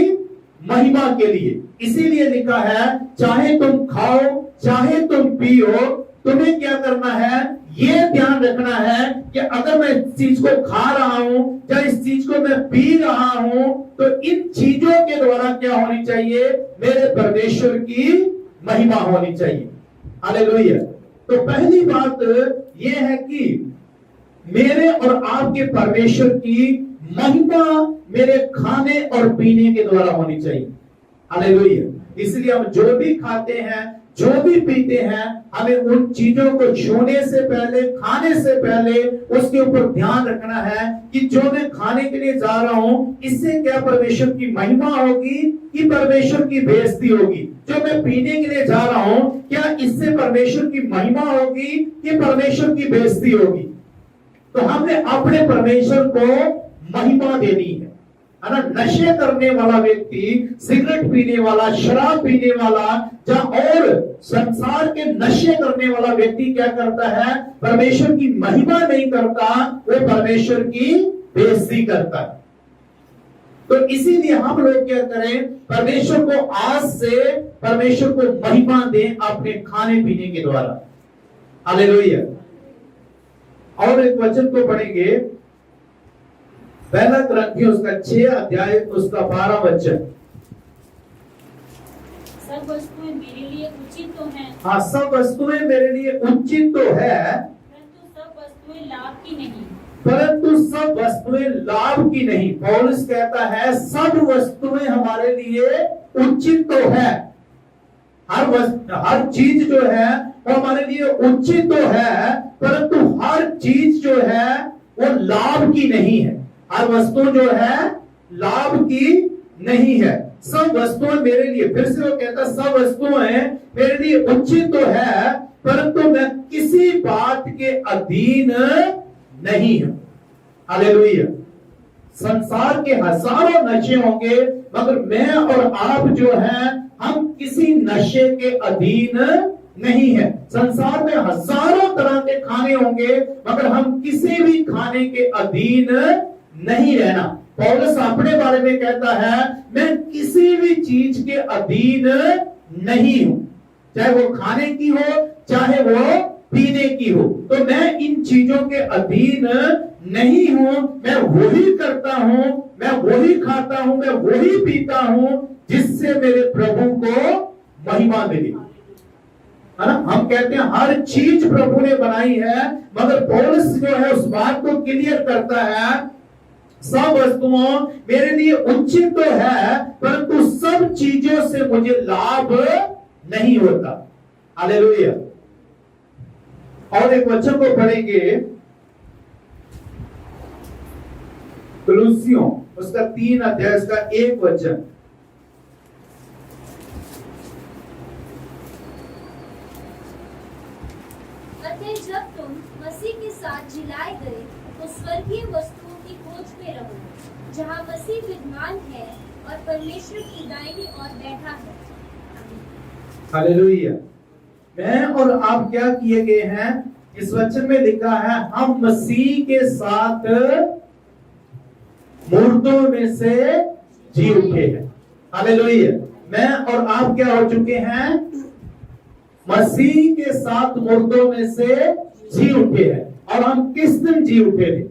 महिमा के लिए। इसीलिए लिखा है चाहे तुम खाओ चाहे तुम पियो, तुम्हें क्या करना है? ये ध्यान रखना है कि अगर मैं इस चीज को खा रहा हूं या इस चीज को मैं पी रहा हूं तो इन चीजों के द्वारा क्या होनी चाहिए? मेरे परमेश्वर की महिमा होनी चाहिए। हालेलुया। तो पहली बात यह है कि मेरे और आपके परमेश्वर की महिमा मेरे खाने और पीने के द्वारा होनी चाहिए। हालेलुया। इसलिए हम जो भी खाते हैं जो भी पीते हैं हमें उन चीजों को छूने से पहले खाने से पहले उसके ऊपर ध्यान रखना है कि जो मैं खाने के लिए जा रहा हूं इससे क्या परमेश्वर की महिमा होगी कि परमेश्वर की बेइज्जती होगी। जो मैं पीने के लिए जा रहा हूं क्या इससे परमेश्वर की महिमा होगी कि परमेश्वर की बेइज्जती होगी। तो हमने अपने परमेश्वर को महिमा देनी है ना। नशे करने वाला व्यक्ति, सिगरेट पीने वाला, शराब पीने वाला और संसार के नशे करने वाला व्यक्ति क्या करता है? परमेश्वर की महिमा नहीं करता, वो परमेश्वर की बेइज्जती करता है। तो इसीलिए हम लोग क्या करें? परमेश्वर को आज से परमेश्वर को महिमा दें अपने खाने पीने के द्वारा। हालेलुया। और एक वचन को पढ़ेंगे पहला क्रंथियों उसका 6 अध्याय उसका 12 वचन। सब वस्तुएं मेरे लिए उचित तो हैं। हाँ, सब वस्तुएं मेरे लिए उचित तो है परंतु सब वस्तुएं लाभ की नहीं। परंतु सब वस्तुएं लाभ की नहीं। पौलुस कहता है सब वस्तुएं हमारे लिए उचित तो है। हर चीज जो है वो हमारे लिए उचित तो है, परंतु हर चीज जो है वो लाभ की नहीं है। हर वस्तु जो है लाभ की नहीं है। सब वस्तुएं मेरे लिए, फिर से वो कहता सब वस्तुएं मेरे लिए उचित तो है, परंतु मैं किसी बात के अधीन नहीं हूं। हालेलुया। संसार के हजारों नशे होंगे मगर मैं और आप जो हैं हम किसी नशे के अधीन नहीं है। संसार में हजारों तरह के खाने होंगे, मगर हम किसी भी खाने के अधीन नहीं रहना। पौलुस अपने बारे में कहता है, मैं किसी भी चीज के अधीन नहीं हूं, चाहे वो खाने की हो चाहे वो पीने की हो। तो मैं इन चीजों के अधीन नहीं हूं, मैं वही करता हूं, मैं वही खाता हूं, मैं वही पीता हूं जिससे मेरे प्रभु को महिमा मिले, है ना। हम कहते हैं हर चीज प्रभु ने बनाई है, मगर पौलुस जो है उस बात को क्लियर करता है, सब वस्तुओं मेरे लिए उचित तो है, परंतु सब चीजों से मुझे लाभ नहीं होता। हालेलुया। और एक वचन को पढ़ेंगे, कुलुस्सियों उसका 3 अध्याय उसका 1 वचन। अतः जब तुम मसीह के साथ जिलाए गए तो स्वर्गीय वस्तुओं की खोज में रहो, जहाँ मसीह विद्यमान है और परमेश्वर की दाहिनी ओर बैठा है। हालेलुया। मैं और आप क्या किए गए हैं? इस वचन में लिखा है, हम मसीह के साथ मुर्दों में से जी उठे हैं। हालेलुया। मैं और आप क्या हो चुके हैं? मसीह के साथ मुर्दों में से जी उठे हैं। और हम किस दिन जी उठे थे?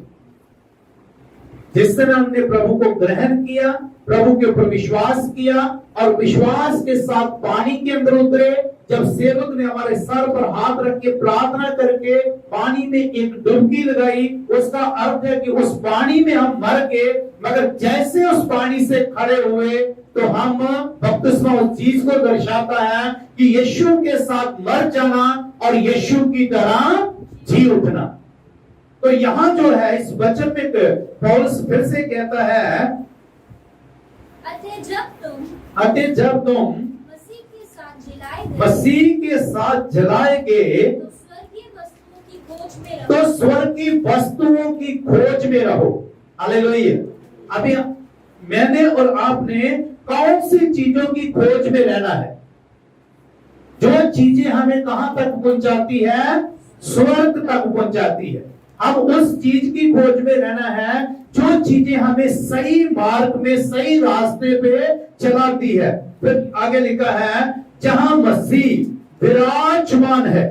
जिस दिन हमने प्रभु को ग्रहण किया, प्रभु के ऊपर विश्वास किया और विश्वास के साथ पानी के अंदर उतरे। जब सेवक ने हमारे सर पर हाथ रख के प्रार्थना करके पानी में एक डुबकी लगाई, उसका अर्थ है कि उस पानी में हम मर गए, मगर जैसे उस पानी से खड़े हुए तो हम, बपतिस्मा उस चीज को दर्शाता है कि यीशु के साथ मर जाना और यीशु की तरह जी उठना। तो यहां जो है इस वचन में पौलुस फिर से कहता है, अतः जब तुम मसीह के साथ जलाए गए तो स्वर्गीय वस्तुओं की खोज में रहो। तो स्वर्ग की वस्तुओं की खोज में रहो। हालेलुया। अभी मैंने और आपने कौन सी चीजों की खोज में रहना है? जो चीजें हमें कहां तक पहुंचाती है? स्वर्ग तक पहुंचाती है। अब उस चीज की खोज में रहना है जो चीजें हमें सही मार्ग में, सही रास्ते पे चलाती है। फिर आगे लिखा है, जहां मसीह विराजमान है।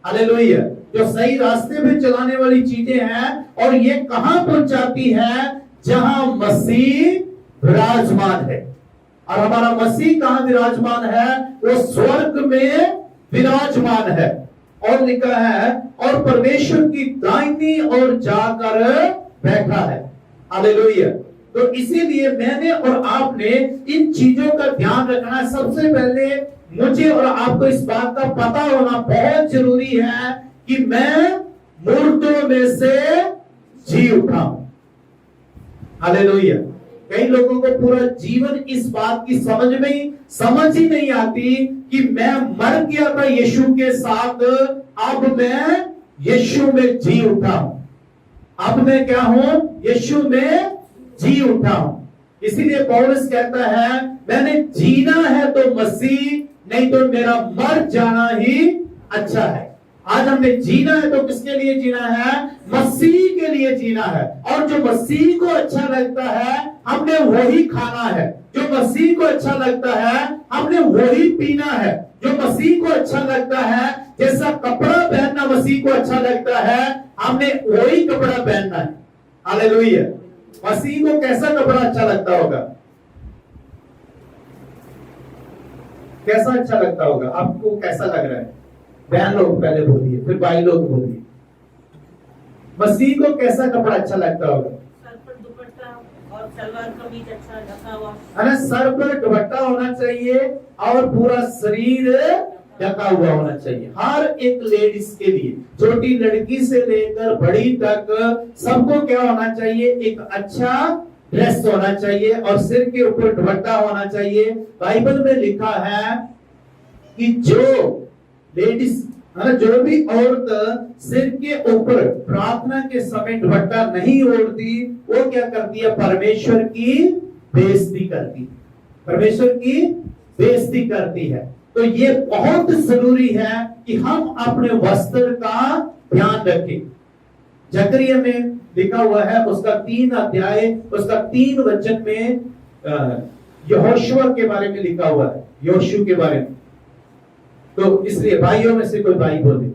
हालेलुया। जो सही रास्ते पे चलाने वाली चीजें हैं, और ये कहां पहुंचाती है? जहां मसीह विराजमान है। और हमारा मसीह कहां विराजमान है? वो स्वर्ग में विराजमान है। और लिखा है, और परमेश्वर की दाहिनी ओर जाकर बैठा है। हालेलुया। तो इसीलिए मैंने और आपने इन चीजों का ध्यान रखना है। सबसे पहले मुझे और आपको इस बात का पता होना बहुत जरूरी है कि मैं मुर्दों में से जी उठा हूं। हालेलुया। कई लोगों को पूरा जीवन इस बात की समझ ही नहीं आती कि मैं मर गया था यीशु के साथ, अब मैं यीशु में जी उठा हूं। अब मैं क्या हूं? यीशु में जी उठा हूं। इसीलिए पौलुस कहता है, मैंने जीना है तो मसीह, नहीं तो मेरा मर जाना ही अच्छा है। आज हमने जीना है तो किसके लिए जीना है? मसीह के लिए जीना है। और जो मसीह को अच्छा लगता है हमने वही खाना है, जो मसीह को अच्छा लगता है हमने वही पीना है, जो मसीह को अच्छा लगता है, जैसा कपड़ा पहनना मसीह को अच्छा लगता है हमने वही कपड़ा पहनना है। हालेलुया। मसीह को कैसा कपड़ा अच्छा लगता होगा? कैसा अच्छा लगता होगा? आपको कैसा लग रहा है? बहन लोग पहले बोलिए, फिर भाई लोग बोलिए। मसीह को कैसा कपड़ा अच्छा लगता होगा? सर पर दुपट्टा और सलवार कमीज अच्छा ढका हुआ, है ना। सर पर दुपट्टा होना चाहिए और पूरा शरीर ढका हुआ होना चाहिए। हर एक लेडीज के लिए, छोटी लड़की से लेकर बड़ी तक, सबको क्या होना चाहिए? एक अच्छा ड्रेस होना चाहिए और सिर के ऊपर दुपट्टा होना चाहिए। बाइबल में लिखा है कि जो लेडीज, जो भी औरत सिर के ऊपर प्रार्थना के समय दुपट्टा नहीं ओढ़ती, वो क्या करती है? परमेश्वर की बेइज्जती करती, परमेश्वर की बेइज्जती करती है। तो ये बहुत जरूरी है कि हम अपने वस्त्र का ध्यान रखें। जकरिया में लिखा हुआ है, उसका 3 अध्याय उसका 3 वचन में यहोशुआ के बारे में लिखा हुआ है, योशू के बारे में। तो इसलिए भाइयों में से कोई भाई बोले,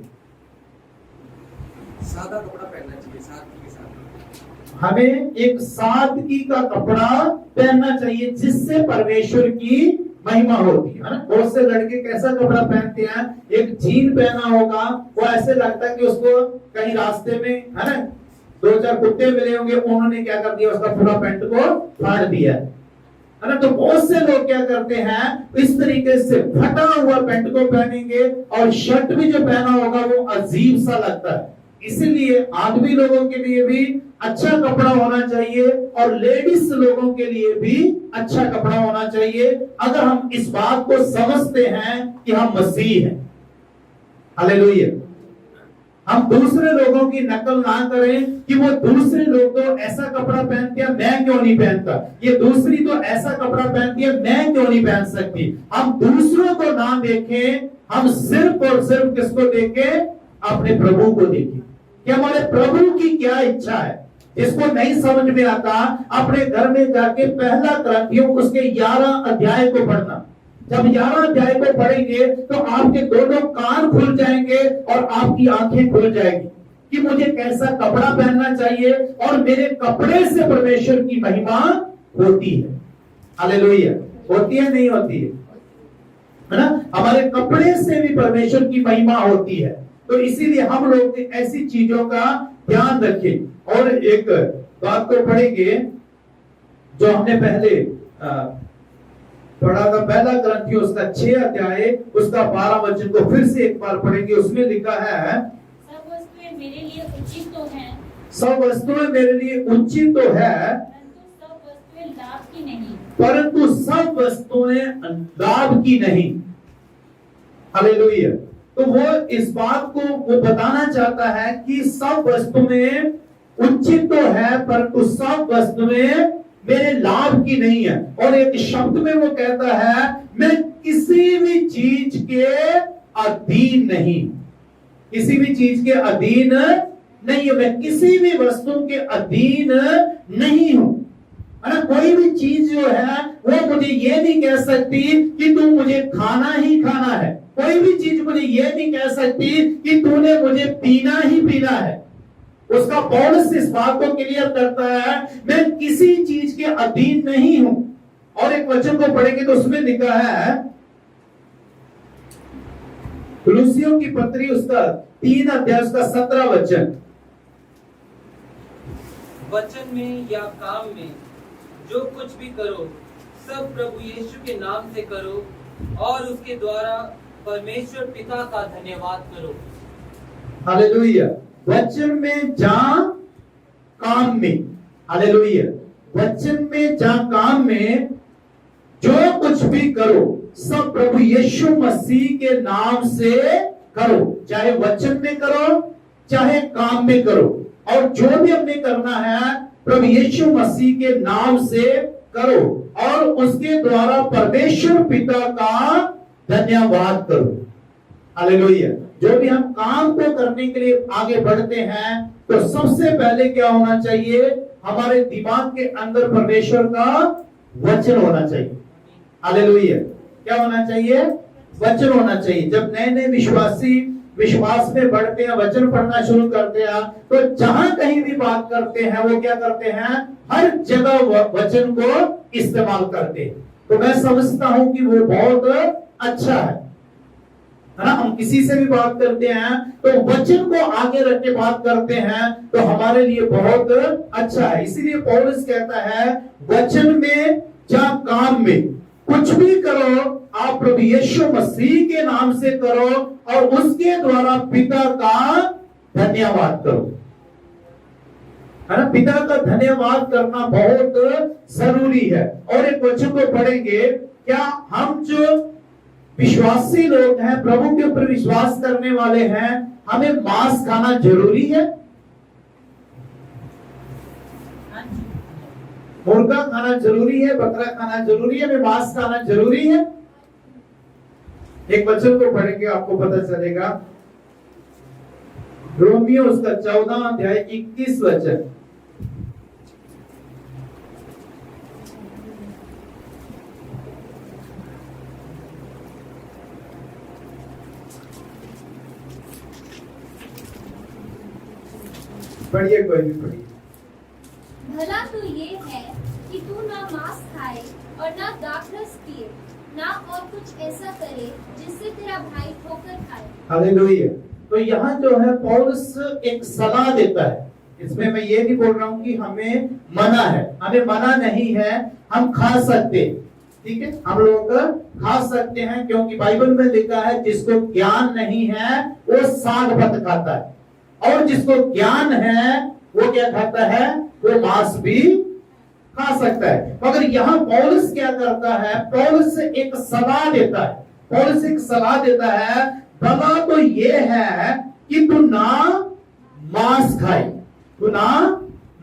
सादा कपड़ा पहनना चाहिए, सादगी के साथ। हमें एक सादगी का कपड़ा पहनना चाहिए जिससे परमेश्वर की महिमा होती है ना। बहुत से लड़के कैसा कपड़ा पहनते हैं, एक जीन पहना होगा, वो ऐसे लगता है कि उसको कहीं रास्ते में है ना 2-4 कुत्ते मिले होंगे, उन्होंने क्या कर दिया, उसका पूरा पैंट को फाड़ दिया है ना। तो बहुत से लोग क्या करते हैं, इस तरीके से फटा हुआ पैंट को पहनेंगे और शर्ट भी जो पहना होगा वो अजीब सा लगता है। इसीलिए आदमी लोगों के लिए भी अच्छा कपड़ा होना चाहिए और लेडीज लोगों के लिए भी अच्छा कपड़ा होना चाहिए, अगर हम इस बात को समझते हैं कि हम मसीह हैं। हालेलुया। हम दूसरे लोगों की नकल ना करें कि वो दूसरे लोग तो ऐसा कपड़ा पहनते हैं, मैं क्यों नहीं पहनता, ये दूसरी तो ऐसा कपड़ा पहनती है, मैं क्यों नहीं पहन सकती। हम दूसरों को ना देखें, हम सिर्फ और सिर्फ किसको देखें, अपने प्रभु को देखें कि हमारे प्रभु की क्या इच्छा है। इसको नहीं समझ में आता, अपने घर में जाके पहला ग्रंथियों उसके 11 अध्याय को पढ़ना। जब 11 अध्याय को पढ़ेंगे तो आपके दोनों कान खुल जाएंगे और आपकी आंखें खुल जाएंगी कि मुझे कैसा कपड़ा पहनना चाहिए और मेरे कपड़े से परमेश्वर की महिमा होती है। हालेलुया। होती है नहीं होती है ना। हमारे कपड़े से भी परमेश्वर की महिमा होती है। तो इसीलिए हम लोग ऐसी चीजों का ध्यान रखें। और एक बात को पढ़ेंगे जो हमने पहले पढ़ा था, पहला ग्रंथियों उसका 6 अध्याय उसका 12 वचन को फिर से एक बार पढ़ेंगे। उसमें लिखा है, सब वस्तुएं मेरे लिए उचित तो हैं, सब वस्तुएं मेरे लिए उचित तो है, परंतु सब वस्तुएं लाभ की नहीं। परंतु सब वस्तुएं लाभ की नहीं। हालेलुया। तो वो इस बात को वो बताना चाहता है कि सब वस्तुएं उचित तो है परंतु सब वस्तुएं मेरे लाभ की नहीं है। और एक शब्द में वो कहता है, मैं किसी भी चीज के अधीन नहीं, किसी भी चीज के अधीन नहीं है, मैं किसी भी वस्तु के अधीन नहीं हूं, है ना। कोई भी चीज जो है वो मुझे ये नहीं कह सकती कि तू मुझे खाना ही खाना है, कोई भी चीज मुझे ये नहीं कह सकती कि तूने मुझे पीना ही पीना है। उसका पौलुस इस बात को क्लियर करता है, मैं किसी चीज के अधीन नहीं हूं। और एक वचन को पढ़ेंगे तो उसमें लिखा है, कुलुसियों की पत्री उसका 3 अध्याय उसका 17 वचन, वचन में या काम में जो कुछ भी करो सब प्रभु यीशु के नाम से करो और उसके द्वारा परमेश्वर पिता का धन्यवाद करो। हालेलुया। वचन में जहां काम में, हालेलुया, वचन में जहां काम में जो कुछ भी करो सब प्रभु यीशु मसीह के नाम से करो, चाहे वचन में करो चाहे काम में करो, और जो भी हमने करना है प्रभु यीशु मसीह के नाम से करो और उसके द्वारा परमेश्वर पिता का धन्यवाद करो। हालेलुया। जो भी हम काम को करने के लिए आगे बढ़ते हैं तो सबसे पहले क्या होना चाहिए, हमारे दिमाग के अंदर परमेश्वर का वचन होना चाहिए। हालेलुया। क्या होना चाहिए, वचन होना चाहिए। जब नए नए विश्वासी विश्वास में बढ़ते हैं, वचन पढ़ना शुरू करते हैं, तो जहां कहीं भी बात करते हैं वो क्या करते हैं, हर जगह वचन को इस्तेमाल करते हैं। तो मैं समझता हूं कि वो बहुत अच्छा है ना। हम किसी से भी बात करते हैं तो वचन को आगे रख के बात करते हैं तो हमारे लिए बहुत अच्छा है। इसीलिए पौलुस कहता है, वचन में या काम में कुछ भी करो आप प्रभु यीशु मसीह के नाम से करो और उसके द्वारा पिता का धन्यवाद करो, है ना। पिता का धन्यवाद करना बहुत जरूरी है। और एक वचन को पढ़ेंगे, क्या हम जो विश्वासी लोग हैं, प्रभु के ऊपर विश्वास करने वाले हैं, हमें मांस खाना जरूरी है, मुर्गा खाना जरूरी है, बकरा खाना जरूरी है, हमें मांस खाना जरूरी है। एक वचन को पढ़ेंगे, आपको पता चलेगा। रोमियो उसका 14 अध्याय 21 वचन। पढ़िए, कोई भी पढ़िए। भला तो ये है कि तू ना मांस खाए और ना दाखरस पिए, ना और कुछ ऐसा करे जिससे तेरा भाई ठोकर खाए। हालेलुया। तो यहाँ जो है पौलुस एक सलाह देता है। इसमें मैं ये नहीं बोल रहा हूँ कि हमें मना है, हमें मना नहीं है, हम खा सकते, ठीक है, हम लोग खा सकते हैं, क्योंकि बाइबल में लिखा है जिसको ज्ञान नहीं है वो साग भात खाता है, और जिसको ज्ञान है वो क्या खाता है, वो मांस भी खा सकता है। मगर यहाँ पौलुस क्या करता है, पौलुस एक सलाह देता है। पौलुस एक सलाह देता है, भला तो ये है कि तू ना मांस खाए, तू ना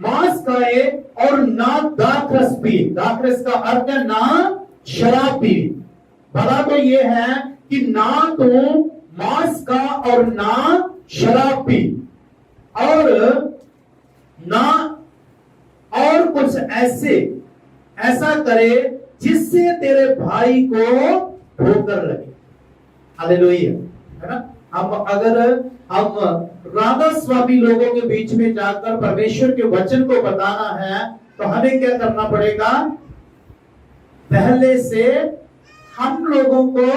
मांस खाए और ना दाखरस पिए। दाखरस का अर्थ है ना शराब पिए। भला तो ये है कि ना तू मांस खा और ना शराब पी, और ना और कुछ ऐसा करे जिससे तेरे भाई को ठोकर लगे। हालेलुया, है ना। अगर हम राधा स्वामी लोगों के बीच में जाकर परमेश्वर के वचन को बताना है, तो हमें क्या करना पड़ेगा, पहले से हम लोगों को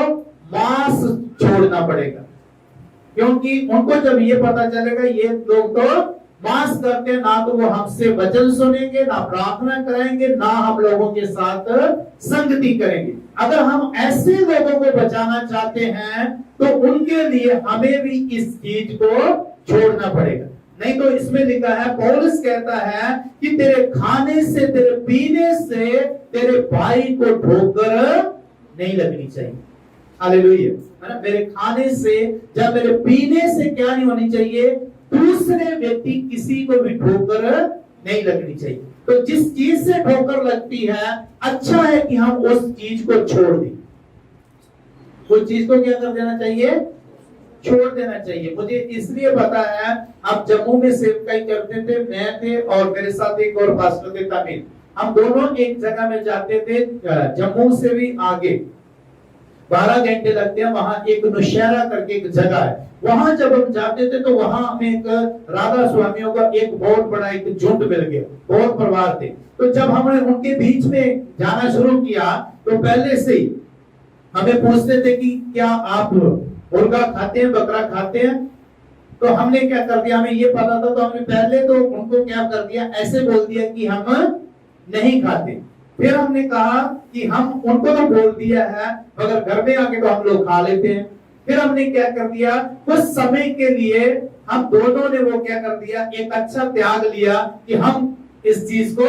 मांस छोड़ना पड़ेगा। क्योंकि उनको जब ये पता चलेगा ये लोग तो मांस करते, ना तो वो हमसे वचन सुनेंगे, ना प्रार्थना करेंगे, ना हम लोगों के साथ संगति करेंगे। अगर हम ऐसे लोगों को बचाना चाहते हैं तो उनके लिए हमें भी इस चीज को छोड़ना पड़ेगा। नहीं तो इसमें लिखा है, पौलुस कहता है कि तेरे खाने से, तेरे पीने से तेरे भाई को ठोकर नहीं लगनी चाहिए। हालेलुया, है ना। मेरे खाने से या मेरे पीने से क्या नहीं होनी चाहिए, दूसरे व्यक्ति किसी को भी ठोकर नहीं लगनी चाहिए। तो जिस चीज से ठोकर लगती है, अच्छा है कि हम उस चीज को छोड़ दें। उस चीज को क्या कर देना चाहिए, छोड़ देना चाहिए। मुझे इसलिए पता है, आप जम्मू में सेवकाई करते थे, मैं थे और मेरे साथ एक और पास्टर थे तमिल। हम दोनों एक जगह में जाते थे, जम्मू से भी आगे 12 घंटे लगते हैं। वहां एक नौशहरा करके एक जगह है, वहां जब हम जाते थे तो वहां हमें एक राधा स्वामियों का एक बहुत बड़ा एक झुंड मिल गया, बहुत परिवार थे। तो जब हमने उनके बीच में जाना शुरू किया तो पहले से ही हमें पूछते थे कि क्या आप मुर्गा खाते हैं, बकरा खाते हैं। तो हमने क्या कर दिया, हमें ये पता था, तो हमने पहले तो उनको क्या कर दिया, ऐसे बोल दिया कि हम नहीं खाते। फिर हमने कहा कि हम उनको तो बोल दिया है, मगर घर में आके तो हम लोग खा लेते हैं। फिर हमने क्या कर दिया, कुछ समय के लिए हम दोनों ने वो क्या कर दिया, एक अच्छा त्याग लिया कि हम इस चीज को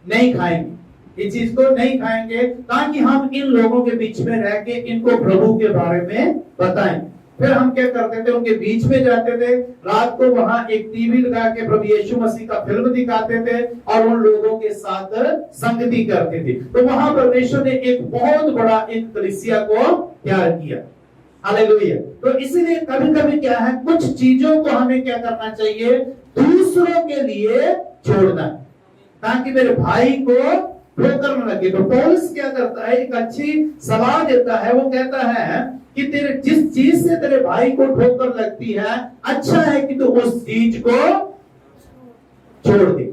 नहीं खाएंगे, इस चीज को नहीं खाएंगे, ताकि हम इन लोगों के बीच में रह के इनको प्रभु के बारे में बताएं। फिर हम क्या करते थे, उनके बीच में जाते थे, रात को वहां एक टीवी लगा के प्रभु यीशु मसीह का फिल्म दिखाते थे और उन लोगों के साथ संगति करते थे। तो वहां परमेश्वर ने एक बहुत बड़ा एक कलीसिया को तैयार किया। हालेलुया। तो इसीलिए कभी कभी क्या है, कुछ चीजों को हमें क्या करना चाहिए, दूसरों के लिए छोड़ना, ताकि मेरे भाई को ठोकर न लगे। तो पौलुस क्या करता है, एक अच्छी सलाह देता है। वो कहता है कि तेरे जिस चीज से तेरे भाई को ठोकर लगती है, अच्छा है कि तू उस चीज को छोड़ दे।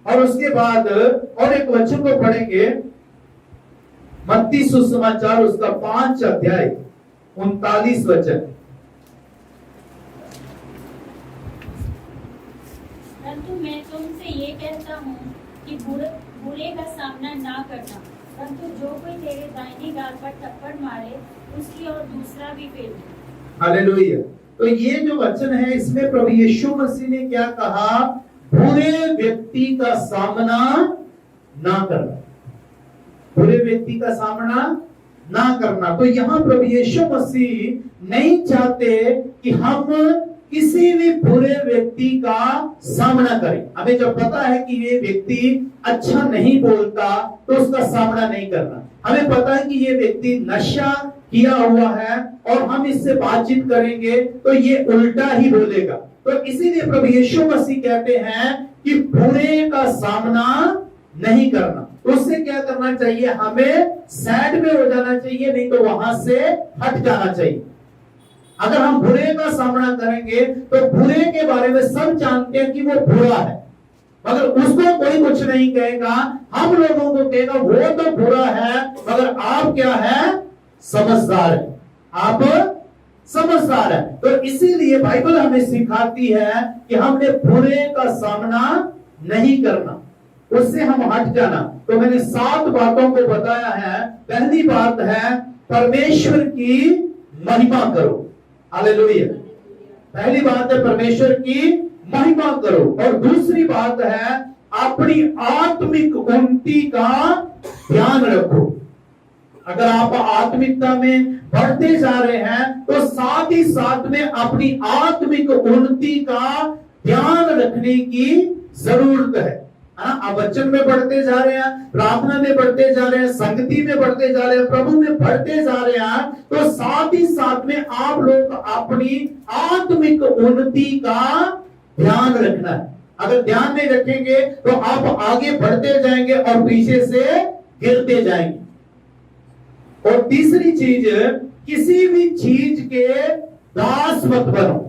और उसके बाद और एक वचन को पढ़ेंगे, मत्ती सुसमाचार उसका 5 अध्याय 39 वचन। परंतु मैं तुमसे ये कहता हूँ कि बुरे का सामना ना करना, परंतु जो कोई तेरे दाहिनी गाल पर थप्पड़ मारे उसकी और दूसरा भी फेर दे। हालेलुया। तो ये जो वचन है, इसमें प्रभु यीशु मसीह ने क्या कहा, बुरे व्यक्ति का सामना ना करना, बुरे व्यक्ति का सामना ना करना। तो यहाँ प्रभु यीशु मसीह नहीं चाहते कि हम किसी भी बुरे व्यक्ति का सामना करें। हमें जब पता है कि ये व्यक्ति अच्छा नहीं बोलता तो उसका सामना नहीं करना। हमें पता है कि ये व्यक्ति नशा किया हुआ है और हम इससे बातचीत करेंगे तो ये उल्टा ही बोलेगा। तो इसीलिए प्रभु यीशु मसीह कहते हैं कि बुरे का सामना नहीं करना। तो उससे क्या करना चाहिए, हमें साइड में हो जाना चाहिए, नहीं तो वहां से हट जाना चाहिए। अगर हम बुरे का सामना करेंगे तो बुरे के बारे में सब जानते हैं कि वो बुरा है, मगर उसको कोई कुछ नहीं कहेगा। हम लोगों को कहेगा वो तो बुरा है, मगर आप क्या है, समझदार है, आप समझदार है। तो इसीलिए बाइबल हमें सिखाती है कि हमने बुरे का सामना नहीं करना, उससे हम हट जाना। तो मैंने 7 बातों को बताया है। पहली बात है परमेश्वर की महिमा करो। हालेलुया। पहली बात है परमेश्वर की महिमा करो। और दूसरी बात है अपनी आत्मिक उन्नति का ध्यान रखो। अगर आप आत्मिकता में बढ़ते जा रहे हैं तो साथ ही साथ में अपनी आत्मिक उन्नति का ध्यान रखने की जरूरत है ना। आप वचन में बढ़ते जा रहे हैं, प्रार्थना में बढ़ते जा रहे हैं, संगति में बढ़ते जा रहे हैं, प्रभु में बढ़ते जा रहे हैं, तो साथ ही साथ में आप लोग अपनी आत्मिक उन्नति का ध्यान रखना है। अगर ध्यान नहीं रखेंगे तो आप आगे बढ़ते जाएंगे और पीछे से गिरते जाएंगे। और तीसरी चीज, किसी भी चीज के दास मत बनो।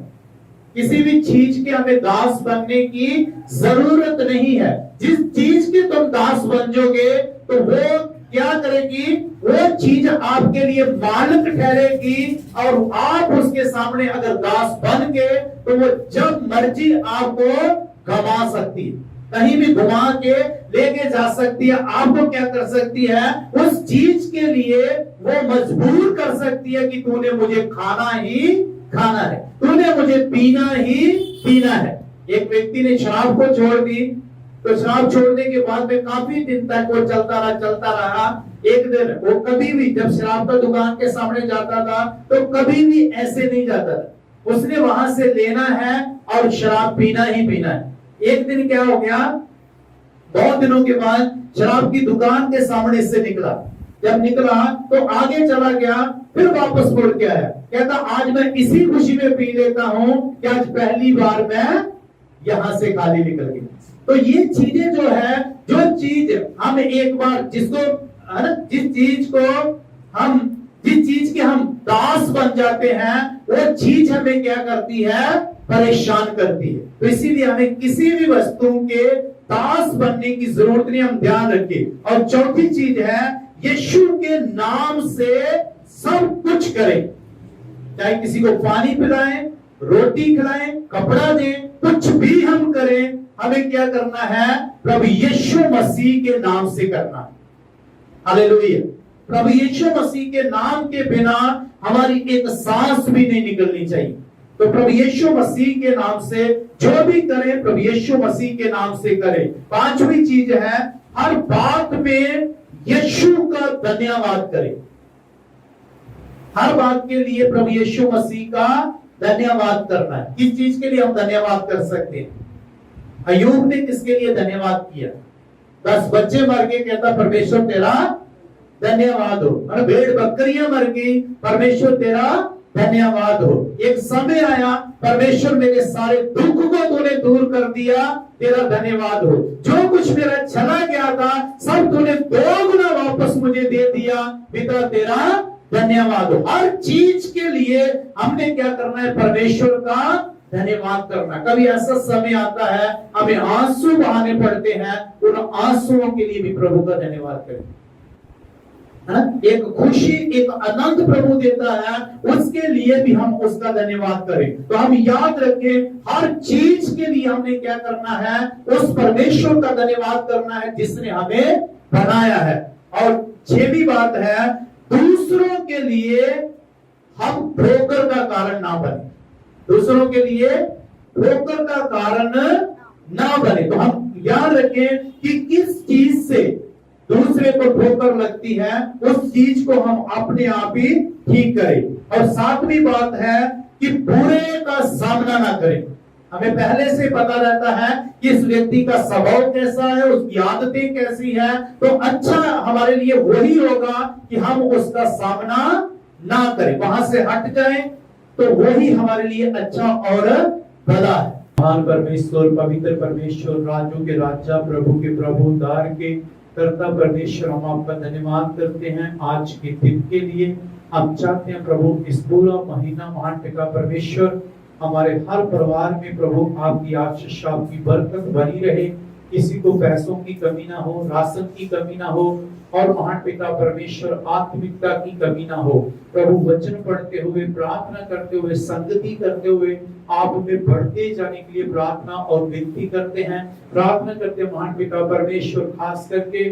किसी भी चीज के हमें दास बनने की जरूरत नहीं है। जिस चीज के तुम दास बन जाओगे तो वो क्या करेगी, वो चीज आपके लिए मालिक ठहरेगी और आप उसके सामने अगर दास बन गए तो वो जब मर्जी आपको घुमा सकती है, कहीं भी घुमा के लेके जा सकती है। आपको क्या कर सकती है, उस चीज के लिए वो मजबूर कर सकती है कि तूने मुझे खाना ही खाना है, तूने मुझे पीना ही पीना है। एक व्यक्ति ने शराब को छोड़ दी, तो शराब छोड़ने के बाद में काफी दिन तक वो चलता रहा। एक दिन वो कभी भी जब शराब का दुकान के सामने जाता था तो कभी भी ऐसे नहीं जाता था, उसने वहां से लेना है और शराब पीना ही पीना है। एक दिन क्या हो गया, बहुत दिनों के बाद शराब की दुकान के सामने से निकला। जब निकला तो आगे चला गया, फिर वापस मुड़ के आया, कहता आज मैं इसी खुशी में पी लेता हूं कि आज पहली बार मैं यहां से खाली निकल गई। तो ये चीजें जो है, जो चीज हम एक बार जिस चीज के हम दास बन जाते हैं, वो चीज हमें क्या करती है, परेशान करती है। तो इसीलिए हमें किसी भी वस्तु के दास बनने की जरूरत नहीं, हम ध्यान रखें। और चौथी चीज है यीशु के नाम से सब कुछ करें, चाहे किसी को पानी पिलाएं, रोटी खिलाएं, कपड़ा दें, कुछ भी हम करें, हमें क्या करना है, प्रभु यीशु मसीह के नाम से करना है। हालेलुया। प्रभु यीशु मसीह के नाम के बिना हमारी एक सांस भी नहीं निकलनी चाहिए। तो प्रभु यीशु मसीह के नाम से जो भी करें, प्रभु यीशु मसीह के नाम से करें। पांचवी चीज है हर बात में यीशु का धन्यवाद करें। हर बात के लिए प्रभु यीशु मसीह का धन्यवाद करना है। किस चीज के लिए हम धन्यवाद कर सकते हैं? अय्यूब ने किसके लिए धन्यवाद किया? 10 बच्चे मर गए, कहता परमेश्वर तेरा धन्यवाद हो। और भेड़ बकरियां मर गई, परमेश्वर तेरा धन्यवाद हो। एक समय आया, परमेश्वर मेरे सारे दुख को तूने दूर कर दिया, तेरा धन्यवाद हो। जो कुछ मेरा चला गया था सब तूने 2 गुना वापस मुझे दे दिया, पिता तेरा धन्यवाद हो। हर चीज के लिए हमने क्या करना है, परमेश्वर का धन्यवाद करना। कभी ऐसा समय आता है हमें आंसू बहाने पड़ते हैं, उन आंसुओं के लिए भी प्रभु का धन्यवाद करें। एक खुशी, एक आनंद प्रभु देता है, उसके लिए भी हम उसका धन्यवाद करें। तो हम याद रखें, हर चीज के लिए हमने क्या करना है, उस परमेश्वर का धन्यवाद करना है जिसने हमें बनाया है। और 6वीं बात है, दूसरों के लिए हम ठोकर का कारण ना बने। दूसरों के लिए ठोकर का कारण ना बने। तो हम याद रखें कि किस चीज से दूसरे को ठोकर लगती है, उस चीज को हम अपने आप ही ठीक करें। और 7वीं बात है कि बुरे का सामना ना करें। हमें पहले से पता रहता है कि इस व्यक्ति का स्वभाव कैसा है, उसकी आदतें कैसी है, तो अच्छा हमारे लिए वही होगा कि हम उसका सामना ना करें, वहां से हट जाएं तो वही हमारे लिए अच्छा और भला है। महान परमेश्वर, पवित्र परमेश्वर, राजों के राजा, प्रभु के प्रभु, उद्धार के कर्ता परमेश्वर, हम आपका धन्यवाद करते हैं आज के दिन के लिए। हम चाहते हैं प्रभु इस पूरा महीना महान पिता परमेश्वर हमारे हर परिवार में प्रभु आपकी आशीष, आपकी बरकत बनी रहे। किसी को पैसों की कमी ना हो, राशन की कमी ना हो, और महान पिता परमेश्वर आत्मिकता की कमी ना हो। प्रभु वचन पढ़ते हुए, प्रार्थना करते हुए, संगति करते हुए आप में बढ़ते जाने के लिए प्रार्थना और विनती करते हैं। प्रार्थना करते हैं महान पिता परमेश्वर, खास करके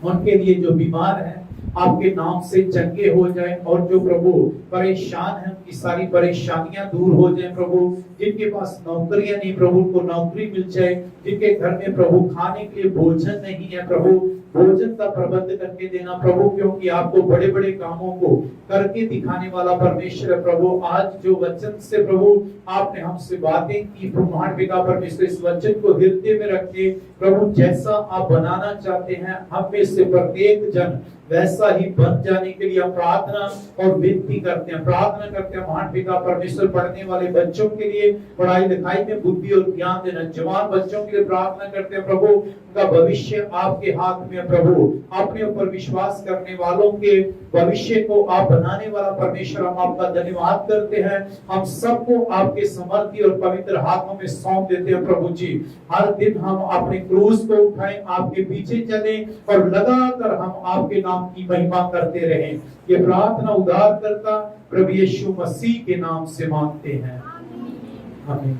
उनके लिए जो बीमार हैं आपके नाम से चंगे हो जाए, और जो प्रभु परेशान हैं उनकी सारी परेशानियां दूर हो जाए। प्रभु जिनके पास नौकरियां नहीं, प्रभु को नौकरी मिल जाए। जिनके घर में प्रभु खाने के लिए भोजन नहीं है, प्रभु भोजन का प्रबंध करके देना प्रभु, क्योंकि आपको बड़े बड़े कामों को करके दिखाने वाला परमेश्वर है। प्रभु आज जो वचन से प्रभु आपने हमसे बातें की, महान पिता परमेश्वर इस वचन को हृदय में रखे प्रभु, जैसा आप बनाना चाहते हैं हम में से प्रत्येक जन वैसा ही बन जाने के लिए हम प्रार्थना और विनती करते हैं। प्रार्थना करते हैं महान पिता परमेश्वर, पढ़ने वाले बच्चों के लिए पढ़ाई लिखाई में बुद्धि और ज्ञान देना, जवान बच्चों के लिए प्रार्थना करते हैं प्रभु, उनका भविष्य आपके हाथ में है प्रभु। अपने ऊपर विश्वास करने वालों के भविष्य को आप बनाने वाला परमेश्वर, हम आपका धन्यवाद करते हैं। हम सबको आपके समर्थी और पवित्र हाथों में सौंप देते हैं प्रभु जी। हर दिन हम अपने क्रूस को उठाएं, आपके पीछे चलें, और लगातार हम आपके नाम की महिमा करते रहें। ये प्रार्थना उद्धारकर्ता प्रभु यीशु मसीह के नाम से मांगते हैं, आमीन।